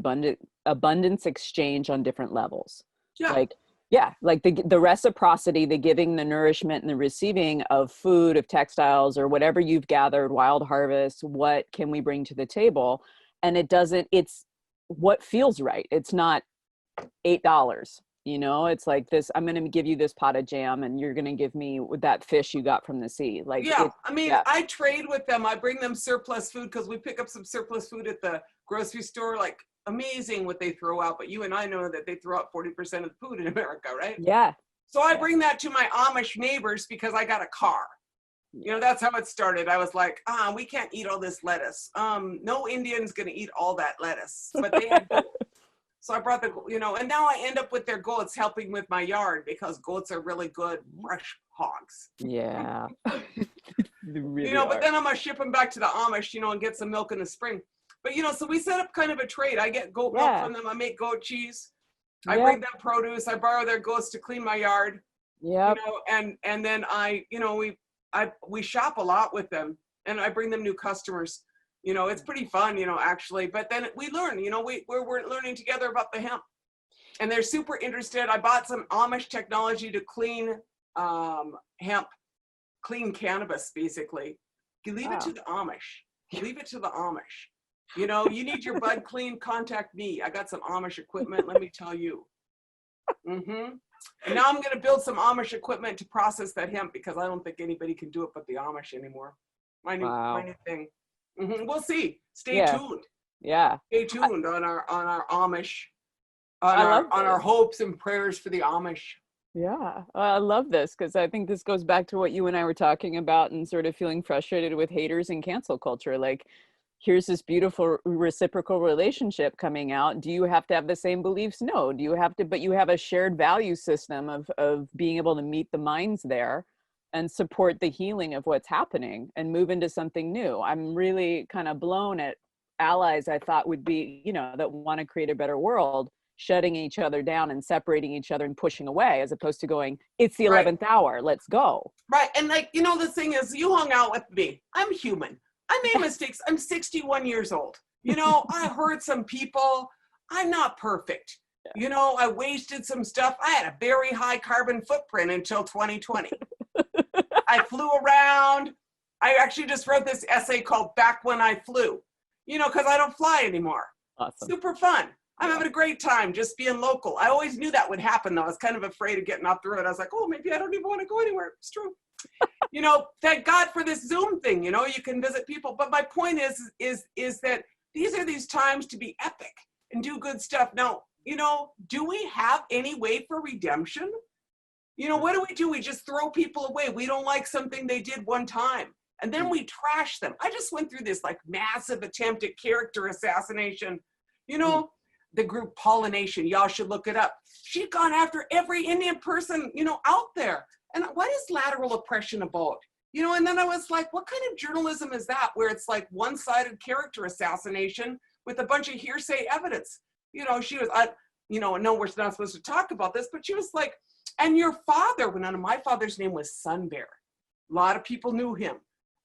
abundance exchange on different levels. Yeah. Like the reciprocity, the giving, the nourishment, and the receiving of food, of textiles, or whatever you've gathered, wild harvest. What can we bring to the table? And it's what feels right. It's not $8. It's like this, I'm going to give you this pot of jam and you're going to give me that fish you got from the sea. Like, yeah, I mean, I trade with them. I bring them surplus food because we pick up some surplus food at the grocery store. Like, amazing what they throw out. But you and I know that they throw out 40% of the food in America, right? yeah. So I bring that to my Amish neighbors because I got a car. That's how it started. I was like, we can't eat all this lettuce. No Indian's going to eat all that lettuce. But they had So I brought and now I end up with their goats helping with my yard because goats are really good fresh hogs. Yeah. Really but then I'm going to ship them back to the Amish, and get some milk in the spring. But, so we set up kind of a trade. I get goat milk from them. I make goat cheese. I bring them produce. I borrow their goats to clean my yard. Yeah. And then we shop a lot with them and I bring them new customers. It's pretty fun, actually. But then we learn, we're learning together about the hemp. And they're super interested. I bought some Amish technology to clean hemp, clean cannabis, basically. You leave it to the Amish. Leave it to the Amish. You need your bud clean, contact me. I got some Amish equipment, let me tell you. And now I'm going to build some Amish equipment to process that hemp because I don't think anybody can do it but the Amish anymore. My new thing. We'll see. Stay tuned. Yeah. Stay tuned on our Amish, on our hopes and prayers for the Amish. Yeah, I love this because I think this goes back to what you and I were talking about and sort of feeling frustrated with haters and cancel culture. Like, here's this beautiful reciprocal relationship coming out. Do you have to have the same beliefs? No. Do you have to? But you have a shared value system of being able to meet the minds there and support the healing of what's happening and move into something new. I'm really kind of blown at allies I thought would be, that want to create a better world, shutting each other down and separating each other and pushing away, as opposed to going, it's the 11th hour, let's go. Right. And the thing is, you hung out with me. I'm human. I made mistakes. I'm 61 years old. I hurt some people. I'm not perfect. I wasted some stuff. I had a very high carbon footprint until 2020. I flew around. I actually just wrote this essay called Back When I Flew, because I don't fly anymore. Awesome. Super fun. I'm having a great time just being local. I always knew that would happen though. I was kind of afraid of getting off the road. I was like, oh, maybe I don't even want to go anywhere. It's true. Thank God for this Zoom thing, you can visit people. But my point is that these are these times to be epic and do good stuff. Now, do we have any way for redemption? What do? We just throw people away. We don't like something they did one time, and then we trash them. I just went through this like massive attempt at character assassination. The group Pollination, y'all should look it up. She'd gone after every Indian person, out there. And what is lateral oppression about? And then I was like, what kind of journalism is that, where it's like one-sided character assassination with a bunch of hearsay evidence? She was, no, we're not supposed to talk about this, but she was like, and your father, my father's name was Sun Bear. A lot of people knew him.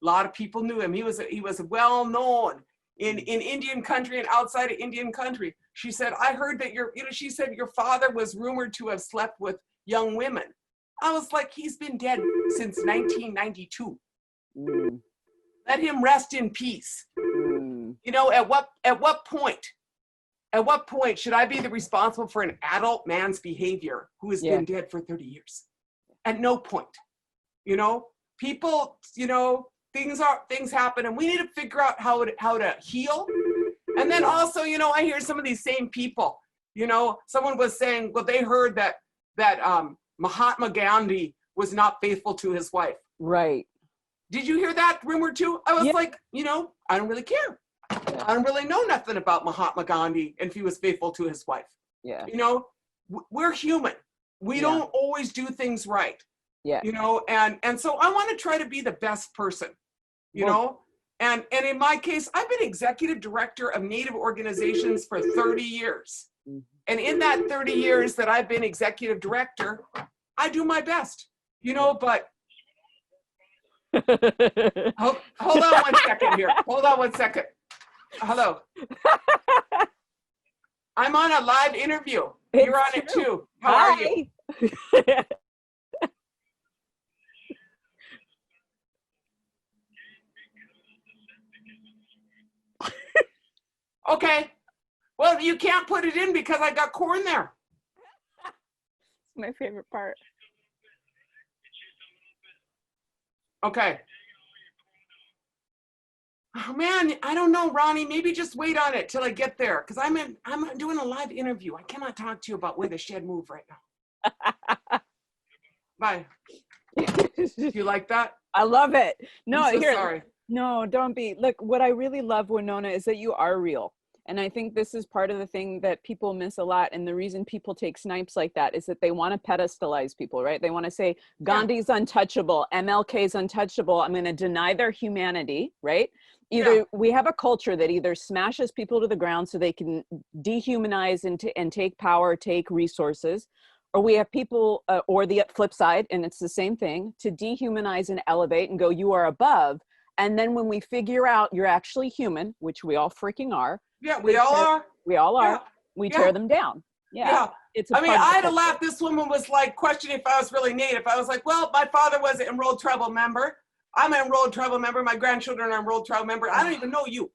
He was well known in Indian country and outside of Indian country. She said, I heard that she said your father was rumored to have slept with young women. I was like, he's been dead since 1992. Let him rest in peace. At what point should I be the responsible for an adult man's behavior who has been dead for 30 years? At no point. People, things happen, and we need to figure out how to heal. And then also, I hear some of these same people, someone was saying, well, they heard that Mahatma Gandhi was not faithful to his wife. Right. Did you hear that rumor too? I was like, I don't really care. I don't really know nothing about Mahatma Gandhi and if he was faithful to his wife. Yeah. We're human. We don't always do things right. Yeah. And so I want to try to be the best person, and in my case, I've been executive director of Native organizations for 30 years. And in that 30 years that I've been executive director, I do my best, but hold on one second here. Hold on one second. Hello. I'm on a live interview. You're on it too. How are you? Okay. Well, you can't put it in because I got corn there. It's my favorite part. Okay. Oh man, I don't know, Ronnie. Maybe just wait on it till I get there, because I'm doing a live interview. I cannot talk to you about where the shed moved right now. Bye. You like that? I love it. No, I'm so sorry. No, don't be. Look, what I really love, Winona, is that you are real. And I think this is part of the thing that people miss a lot. And the reason people take snipes like that is that they want to pedestalize people, right? They want to say Gandhi's untouchable, MLK's untouchable. I'm going to deny their humanity, right? Either we have a culture that either smashes people to the ground so they can dehumanize and take power, take resources, or we have people, or the flip side, and it's the same thing, to dehumanize and elevate and go, you are above. And then when we figure out you're actually human, which we all freaking are. Yeah, we all are. We all are. We tear them down. Yeah. I had to laugh. This woman was like questioning if I was really Native. I was like, well, my father was an enrolled tribal member. I'm an enrolled tribal member. My grandchildren are enrolled tribal member. I don't even know you.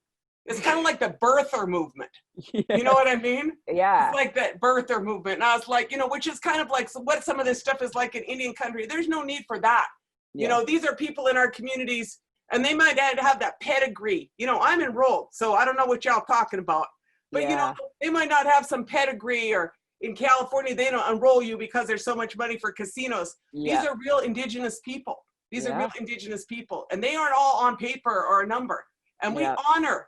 It's kind of like the birther movement. You know what I mean? Yeah. It's like that birther movement. And I was like, which is kind of like what some of this stuff is like in Indian country. There's no need for that. These are people in our communities, and they might have that pedigree. I'm enrolled, so I don't know what y'all talking about. But, they might not have some pedigree, or in California, they don't enroll you because there's so much money for casinos. Yeah. These are real indigenous people. These are real indigenous people, and they aren't all on paper or a number. And we honor,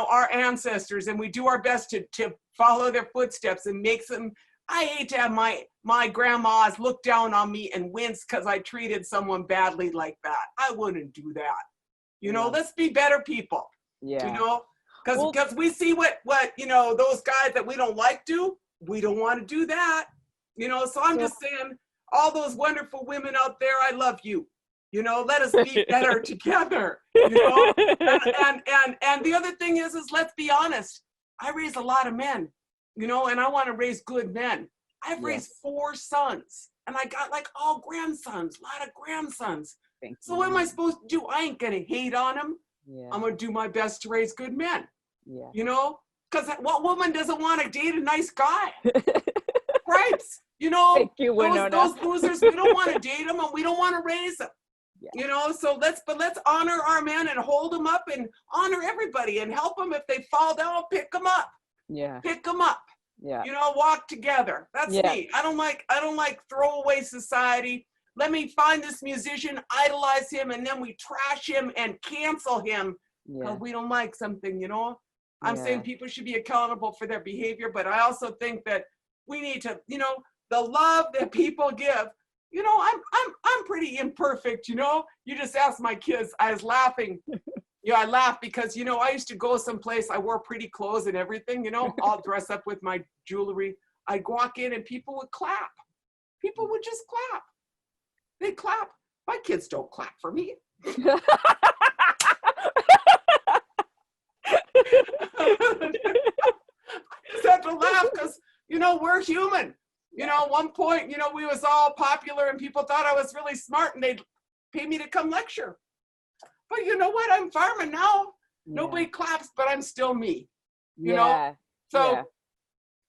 our ancestors, and we do our best to follow their footsteps and make them. I hate to have my grandmas look down on me and wince because I treated someone badly like that. I wouldn't do that. Let's be better people. Yeah. Because we see what those guys that we don't like do. We don't want to do that. So I'm just saying, all those wonderful women out there, I love you. Let us be better together. And the other thing is let's be honest. I raise a lot of men, and I want to raise good men. I've raised 4 sons, and I got like all grandsons, a lot of grandsons. So what am I supposed to do? I ain't gonna hate on them. I'm gonna do my best to raise good men. Because what woman doesn't want to date a nice guy? Cripes, you know, Thank you, Winona. those losers, we don't want to date them and we don't want to raise them. Yeah. You know, so let's honor our men and hold them up and honor everybody and help them. If they fall down, pick them up. Yeah. Pick them up. Yeah. You know, walk together. That's me. I don't like throwaway society. Let me find this musician, idolize him, and then we trash him and cancel him because we don't like something, you know. I'm saying people should be accountable for their behavior, but I also think that we need to, you know, the love that people give. You know, I'm pretty imperfect, you know. You just ask my kids. I was laughing. You know, I laugh because, you know, I used to go someplace, I wore pretty clothes and everything, you know, all dressed up with my jewelry. I'd walk in and people would clap. People would just clap. They clap. My kids don't clap for me. I just have to laugh because, you know, we're human. You know, at one point, you know, we was all popular and people thought I was really smart and they'd pay me to come lecture. But you know what? I'm farming now. Nobody claps, but I'm still me. You know? So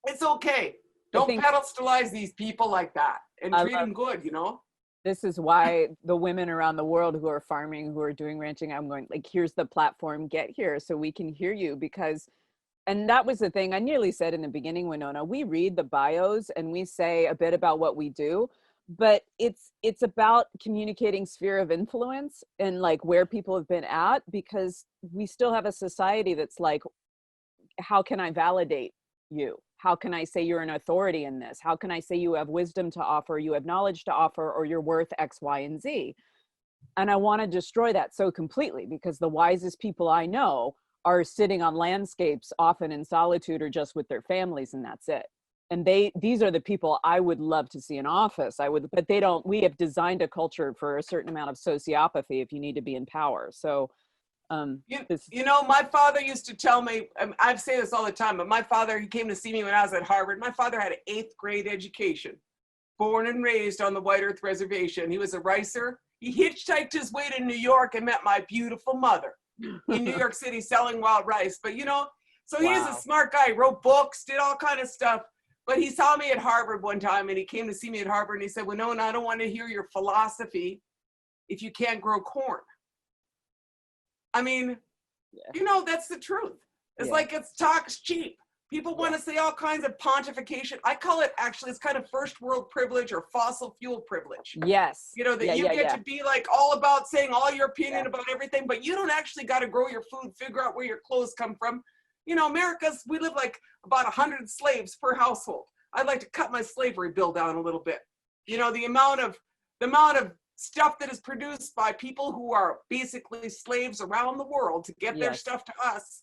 it's okay. Don't pedestalize these people like that and treat them good, you know? This is why the women around the world who are farming, who are doing ranching, I'm going, like, here's the platform, get here so we can hear you. Because, and that was the thing I nearly said in the beginning, Winona, we read the bios and we say a bit about what we do, but it's about communicating sphere of influence and like where people have been at, because we still have a society that's like, how can I validate you? How can I say you're an authority in this? How can I say you have wisdom to offer, you have knowledge to offer, or you're worth X, Y, and Z? And I want to destroy that so completely, because the wisest people I know are sitting on landscapes, often in solitude or just with their families, and that's it. And these are the people I would love to see in office. But they don't. We have designed a culture for a certain amount of sociopathy if you need to be in power. So, you know, my father used to tell me, I say this all the time, but my father, he came to see me when I was at Harvard. My father had an 8th grade education, born and raised on the White Earth Reservation. He was a ricer. He hitchhiked his way to New York and met my beautiful mother in New York City selling wild rice. But, you know, so he's a smart guy, wrote books, did all kind of stuff. But he saw me at Harvard one time and he came to see me at Harvard and he said, Winona, I don't want to hear your philosophy if you can't grow corn. I mean, you know, that's the truth. It's like talk's cheap. People want to say all kinds of pontification. I call it, actually, it's kind of first world privilege or fossil fuel privilege. Yes. You know, that you get to be like all about saying all your opinion about everything, but you don't actually got to grow your food, figure out where your clothes come from. You know, we live like about 100 slaves per household. I'd like to cut my slavery bill down a little bit. You know, the amount of stuff that is produced by people who are basically slaves around the world to get their stuff to us.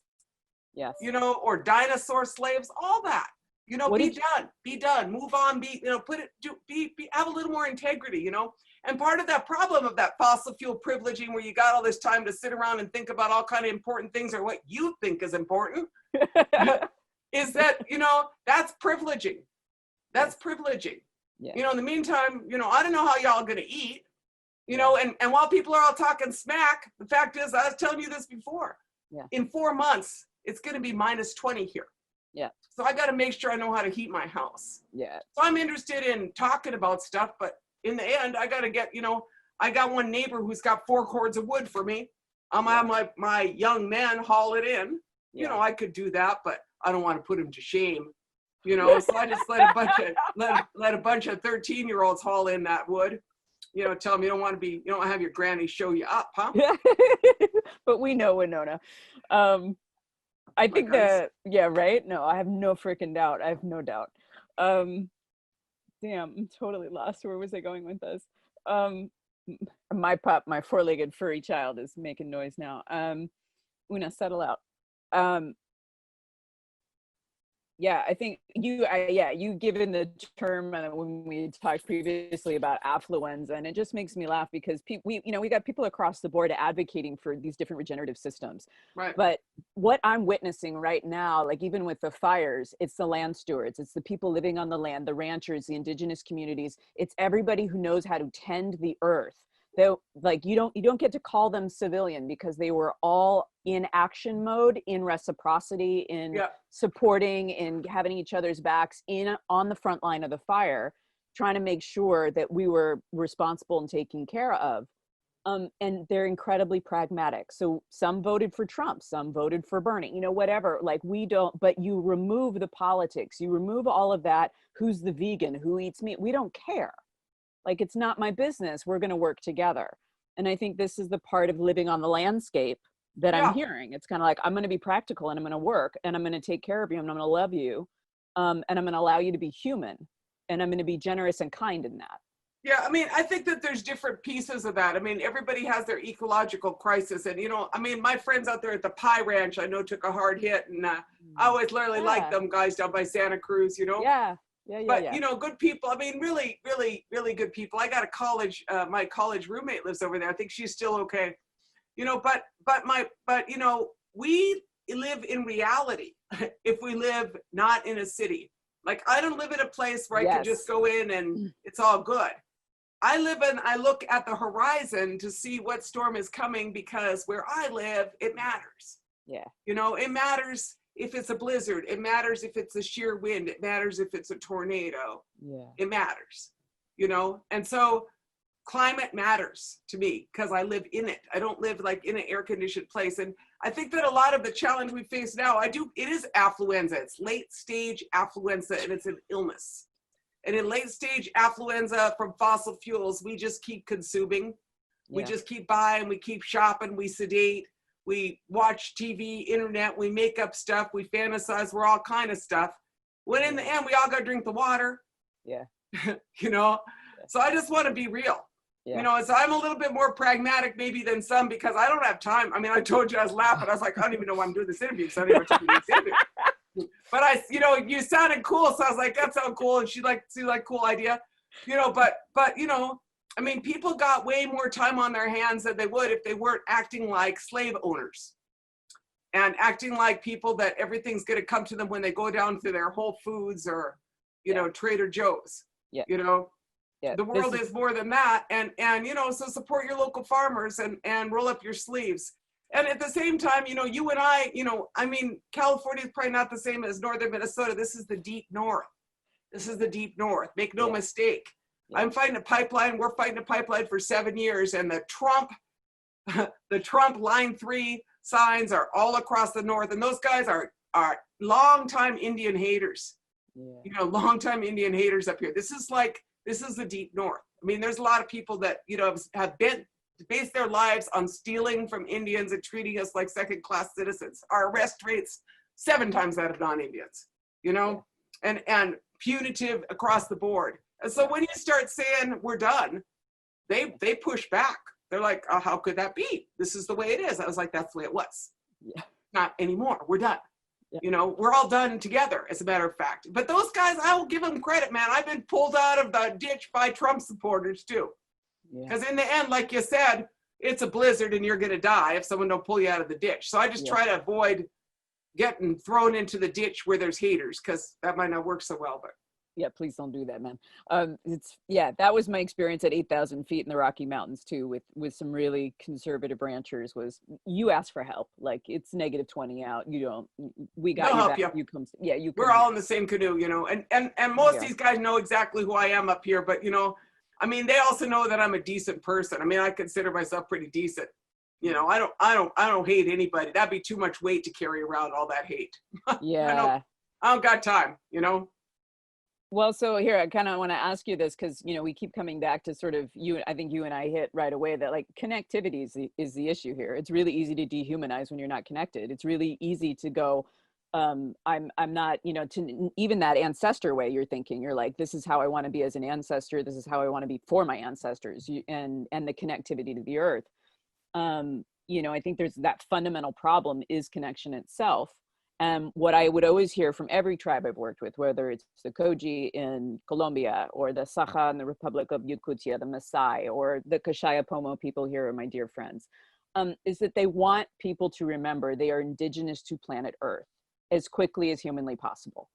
Yes. You know, or dinosaur slaves, all that. You know, be done, move on, have a little more integrity, you know. And part of that problem of that fossil fuel privileging, where you got all this time to sit around and think about all kind of important things or what you think is important, is that, you know, that's privileging. That's privileging. Yeah. You know, in the meantime, you know, I don't know how y'all gonna eat. You know, and while people are all talking smack, the fact is, I was telling you this before, in 4 months, it's going to be -20 here. Yeah. So I got to make sure I know how to heat my house. Yeah. So I'm interested in talking about stuff, but in the end, I got to get, you know, I got one neighbor who's got 4 cords of wood for me. I'm have my young man haul it in. You know, I could do that, but I don't want to put him to shame. You know, so I just let a bunch of 13-year-olds haul in that wood. You know, tell them you don't have your granny show you up, huh? But we know, Winona. I think right? No, I have no freaking doubt. I have no doubt. Damn, I'm totally lost. Where was I going with this? My pup, my 4-legged furry child, is making noise now. Una, settle out. Yeah, I think you given the term when we talked previously about affluenza, and it just makes me laugh because we got people across the board advocating for these different regenerative systems. Right. But what I'm witnessing right now, like even with the fires, it's the land stewards, it's the people living on the land, the ranchers, the indigenous communities, it's everybody who knows how to tend the earth like you don't get to call them civilian because they were all in action mode, in reciprocity, in supporting, in having each other's backs, on the front line of the fire, trying to make sure that we were responsible and taken care of. And they're incredibly pragmatic. So some voted for Trump, some voted for Bernie, whatever. Like but you remove the politics, you remove all of that. Who's the vegan? Who eats meat? We don't care. Like, it's not my business. We're going to work together. And I think this is the part of living on the landscape that I'm hearing. It's kind of like, I'm going to be practical and I'm going to work and I'm going to take care of you and I'm going to love you. And I'm going to allow you to be human. And I'm going to be generous and kind in that. Yeah, I mean, I think that there's different pieces of that. I mean, everybody has their ecological crisis. And, I mean, my friends out there at the Pie Ranch, I know took a hard hit. And I always really liked them guys down by Santa Cruz, Yeah. But, good people. I mean, really, really, really good people. I got a college, my college roommate lives over there. I think she's still okay. But we live in reality if we live not in a city. Like, I don't live in a place where I can just go in and it's all good. I look at the horizon to see what storm is coming, because where I live, it matters. Yeah. It matters if it's a blizzard. It matters if it's a sheer wind. It matters if it's a tornado. Yeah. It matters, And so climate matters to me because I live in it. I don't live like in an air-conditioned place. And I think that a lot of the challenge we face now, it is affluenza. It's late stage affluenza, and it's an illness. And in late stage affluenza from fossil fuels, we just keep consuming. We just keep buying, we keep shopping, we sedate, we watch TV, internet, we make up stuff, we fantasize, we're all kind of stuff. When in the end, we all got to drink the water. Yeah. So I just want to be real. Yeah. So I'm a little bit more pragmatic maybe than some, because I don't have time. I mean, I told you I was laughing. I was like, I don't even know why I'm doing this interview. So I don't even know what to do this interview. But you sounded cool. So I was like, that sounds cool. And she seemed like cool idea, but I mean, people got way more time on their hands than they would if they weren't acting like slave owners and acting like people that everything's going to come to them when they go down to their Whole Foods or, Trader Joe's. Yeah. The world is more than that. And so support your local farmers and roll up your sleeves. And at the same time, you and I mean, California is probably not the same as northern Minnesota. This is the deep north. Make no mistake. I'm fighting a pipeline. We're fighting a pipeline for 7 years. And the Trump line 3 signs are all across the north. And those guys are longtime Indian haters. Yeah. Longtime Indian haters up here. This is the deep north. I mean, there's a lot of people that, have based their lives on stealing from Indians and treating us like second-class citizens. Our arrest rates 7 times that of non-Indians, and punitive across the board. And so when you start saying we're done, they push back. They're like, oh, how could that be? This is the way it is. I was like, that's the way it was. Yeah. Not anymore. We're done. Yeah. We're all done together, as a matter of fact. But those guys, I will give them credit, man. I've been pulled out of the ditch by Trump supporters too. Because in the end, like you said, it's a blizzard and you're going to die if someone don't pull you out of the ditch. So I just try to avoid getting thrown into the ditch where there's haters, because that might not work so well. But yeah, please don't do that, man. That was my experience at 8,000 feet in the Rocky Mountains too, with some really conservative ranchers. Was you ask for help, like it's -20 out, we got they'll you help back. You. We're all in the same canoe, and most of these guys know exactly who I am up here, but I mean, they also know that I'm a decent person. I mean, I consider myself pretty decent. I don't hate anybody. That'd be too much weight to carry around, all that hate. Yeah. I don't got time, Well, so here, I kind of want to ask you this, because, we keep coming back to sort of I think you and I hit right away that like connectivity is the issue here. It's really easy to dehumanize when you're not connected. It's really easy to go, I'm not, to even that ancestor way you're thinking, you're like, this is how I want to be as an ancestor. This is how I want to be for my ancestors, and the connectivity to the earth. I think there's that fundamental problem is connection itself. And what I would always hear from every tribe I've worked with, whether it's the Koji in Colombia or the Saja in the Republic of Yakutia, the Maasai, or the Kashayapomo people here are my dear friends, is that they want people to remember they are indigenous to planet Earth as quickly as humanly possible.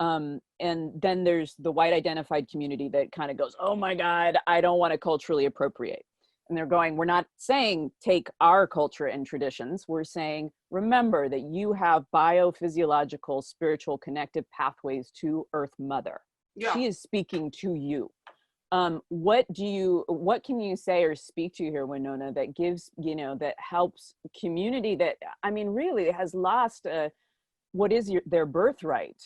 And then there's the white identified community that kind of goes, oh my God, I don't want to culturally appropriate. And they're going, we're not saying take our culture and traditions. We're saying, remember that you have biophysiological, spiritual, connective pathways to Earth Mother. Yeah. She is speaking to you. What can you say or speak to here, Winona, that gives, that helps community that, I mean, really has lost what is their birthright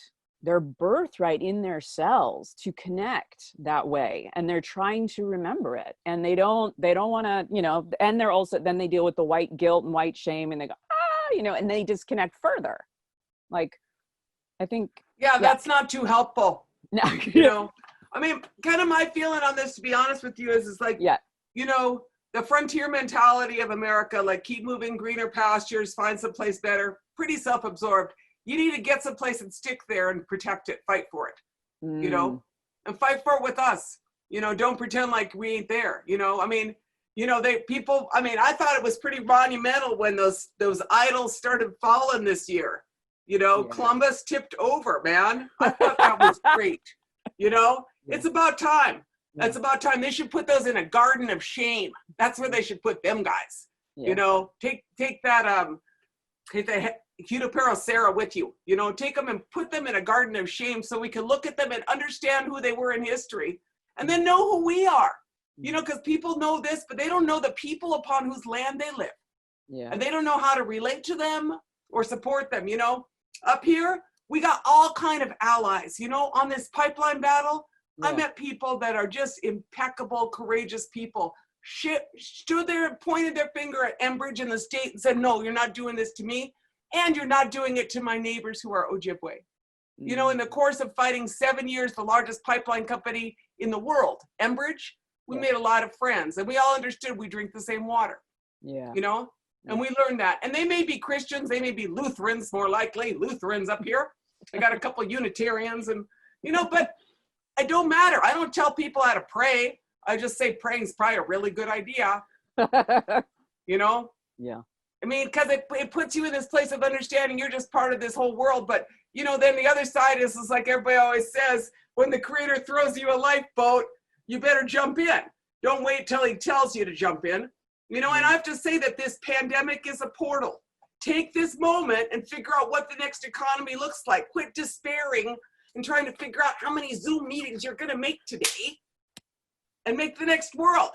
in their cells to connect that way, and they're trying to remember it, and they don't want to, and they're also, then they deal with the white guilt and white shame, and they go, and they disconnect further. Like, I think, that's not too helpful. No. I mean, kind of my feeling on this, to be honest with you, is like, the frontier mentality of America, like keep moving, greener pastures, find someplace better, pretty self-absorbed. You need to get someplace and stick there and protect it, fight for it, and fight for it with us. Don't pretend like we ain't there. I mean, I thought it was pretty monumental when those idols started falling this year. Columbus tipped over, man. I thought that was great. It's about time. It's about time. They should put those in a garden of shame. That's where they should put them guys. Take that Sarah with you. Take them and put them in a garden of shame so we can look at them and understand who they were in history, and then know who we are. Because people know this, but they don't know the people upon whose land they live. And they don't know how to relate to them or support them. Up here, we got all kind of allies, on this pipeline battle. I met people that are just impeccable, courageous people. Stood there and pointed their finger at Enbridge in the state and said, no, you're not doing this to me. And you're not doing it to my neighbors who are Ojibwe. In the course of fighting 7 years, the largest pipeline company in the world, Enbridge, we made a lot of friends, and we all understood we drink the same water. And we learned that. And they may be Christians, they may be Lutherans, more likely, Lutherans up here. I got a couple Unitarians, and, but it don't matter. I don't tell people how to pray. I just say praying is probably a really good idea. Yeah. I mean, because it puts you in this place of understanding you're just part of this whole world. But, then the other side is like everybody always says, when the Creator throws you a lifeboat, you better jump in. Don't wait till he tells you to jump in. And I have to say that this pandemic is a portal. Take this moment and figure out what the next economy looks like. Quit despairing and trying to figure out how many Zoom meetings you're going to make today and make the next world.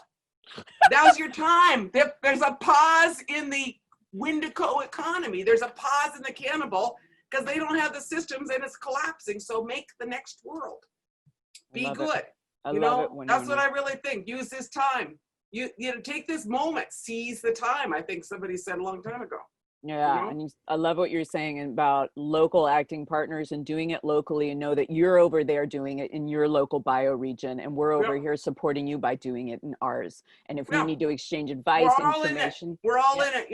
Now's your time. There's a pause in the Windico economy. There's a pause in the cannibal because they don't have the systems and it's collapsing. So make the next world. Be good. I love it. That's what I really think. Use this time. You take this moment, seize the time. I think somebody said a long time ago. Yeah, and I love what you're saying about local acting partners and doing it locally, and know that you're over there doing it in your local bioregion, and we're over here supporting you by doing it in ours. And if we need to exchange advice, information, we're all in it,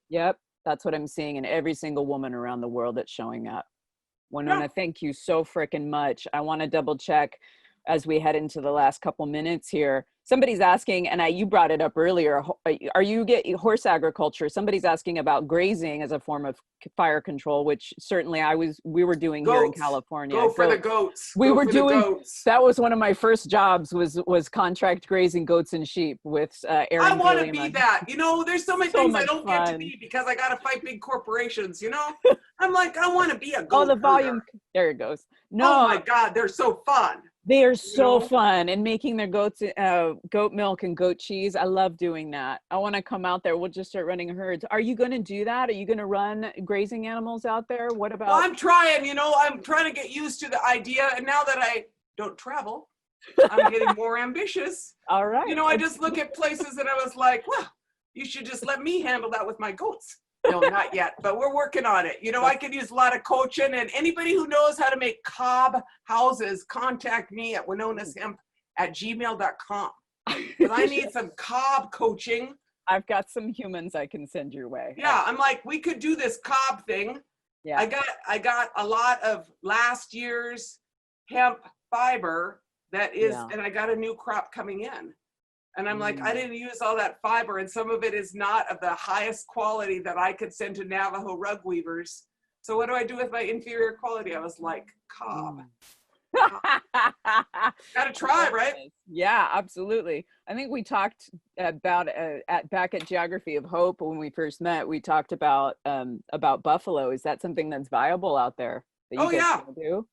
Yep, that's what I'm seeing in every single woman around the world that's showing up. Winona, thank you so freaking much. I want to double check as we head into the last couple minutes here. Somebody's asking, and you brought it up earlier, are you get horse agriculture? Somebody's asking about grazing as a form of fire control, which certainly we were doing here in California. Go for the goats. That was one of my first jobs was contract grazing goats and sheep with Aaron. I want to be that. There's so many things I don't get to be because I got to fight big corporations, I'm like, I want to be a goat. Oh, the volume. There it goes. No. Oh my God, they're so fun. They are so fun, and making their goat milk and goat cheese. I love doing that. I want to come out there. We'll just start running herds. Are you going to do that? Are you going to run grazing animals out there? What about? Well, I'm trying, I'm trying to get used to the idea. And now that I don't travel, I'm getting more ambitious. All right. I just look at places and I was like, well, you should just let me handle that with my goats. No, not yet, but we're working on it. I could use a lot of coaching, and anybody who knows how to make cob houses, contact me at winonashemp@gmail.com. But I need some cob coaching. I've got some humans I can send your way. Yeah, I'm like, we could do this cob thing. Yeah. I got a lot of last year's hemp fiber and I got a new crop coming in. And I'm like, I didn't use all that fiber, and some of it is not of the highest quality that I could send to Navajo rug weavers. So what do I do with my inferior quality? I was like, cob. Gotta try, right? Yeah, absolutely. I think we talked about back at Geography of Hope when we first met. We talked about buffalo. Is that something that's viable out there that you Oh guys yeah, can do?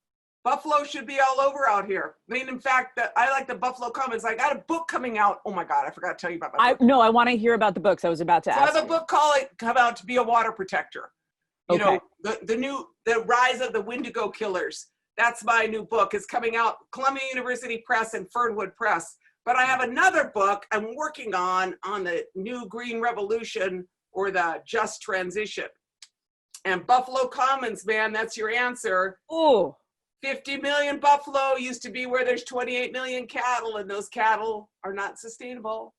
buffalo should be all over out here. I mean, in fact, I like the Buffalo Commons. I got a book coming out. Oh my God, I forgot to tell you about my book. No, I want to hear about the books. I was about to So ask. I have a book called "Come Out to Be a Water Protector." You Okay. know, the rise of the Wendigo killers. That's my new book. It's coming out, Columbia University Press and Fernwood Press. But I have another book I'm working on the new green revolution or the just transition. And Buffalo Commons, man, that's your answer. Oh, 50 million buffalo used to be where there's 28 million cattle, and those cattle are not sustainable.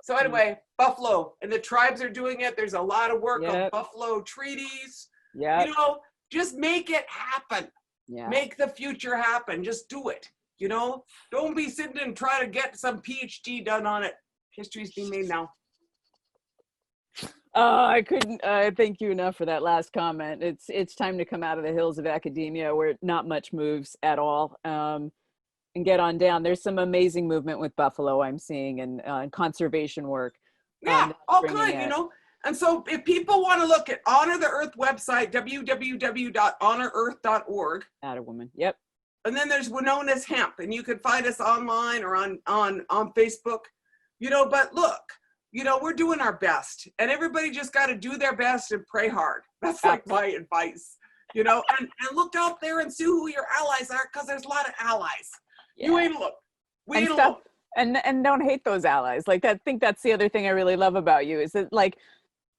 So anyway, buffalo, and the tribes are doing it. There's a lot of work on buffalo treaties. Yeah. You know, just make it happen. Yeah. Make the future happen. Just do it. You know, don't be sitting and try to get some PhD done on it. History's being made now. I couldn't thank you enough for that last comment. It's time to come out of the hills of academia where not much moves at all, and get on down. There's some amazing movement with buffalo I'm seeing, and conservation work. Yeah, all kind, you know. And so if people want to look at Honor the Earth website, www.honorearth.org. Atta woman. Yep. And then there's Winona's Hemp, and you can find us online or on Facebook. You know, but look, you know, we're doing our best, and everybody just got to do their best and pray hard. That's like my advice, you know, and look out there and see who your allies are, because there's a lot of allies. Yeah. You ain't alone. We ain't alone. And don't hate those allies. Like, I think that's the other thing I really love about you is that, like,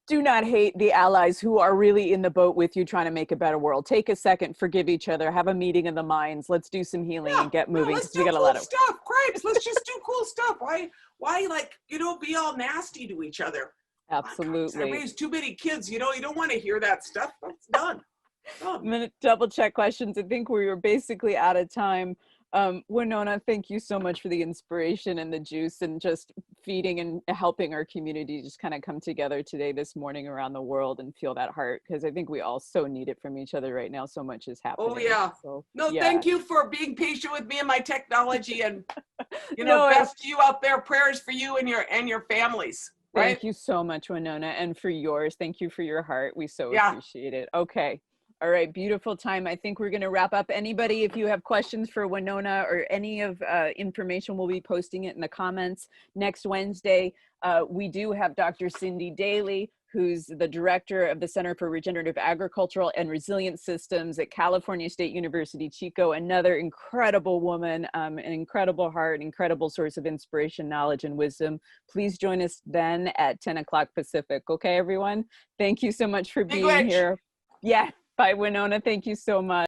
do not hate the allies who are really in the boat with you trying to make a better world. Take a second, forgive each other, have a meeting of the minds. Let's do some healing and get moving. Let's do cool stuff. Cripes, let's just do cool stuff. Why, like, you know, be all nasty to each other? Absolutely. I raised too many kids, you know, you don't want to hear that stuff. That's done. I'm going to double check questions. I think we were basically out of time. Winona, thank you so much for the inspiration and the juice and just feeding and helping our community just kind of come together today, this morning around the world and feel that heart, because I think we all so need it from each other right now. So much is happening. Oh yeah. So, thank you for being patient with me and my technology, and you know, best to you out there. Prayers for you and your families. Right? Thank you so much, Winona, and for yours. Thank you for your heart. We so appreciate it. Okay. All right, beautiful time. I think we're going to wrap up. Anybody, if you have questions for Winona or any of information, we'll be posting it in the comments. Next Wednesday, we do have Dr. Cindy Daly, who's the director of the Center for Regenerative Agricultural and Resilient Systems at California State University, Chico. Another incredible woman, an incredible heart, incredible source of inspiration, knowledge, and wisdom. Please join us then at 10 o'clock Pacific. Okay, everyone? Thank you so much for being here. Yeah. Bye, Winona. Thank you so much.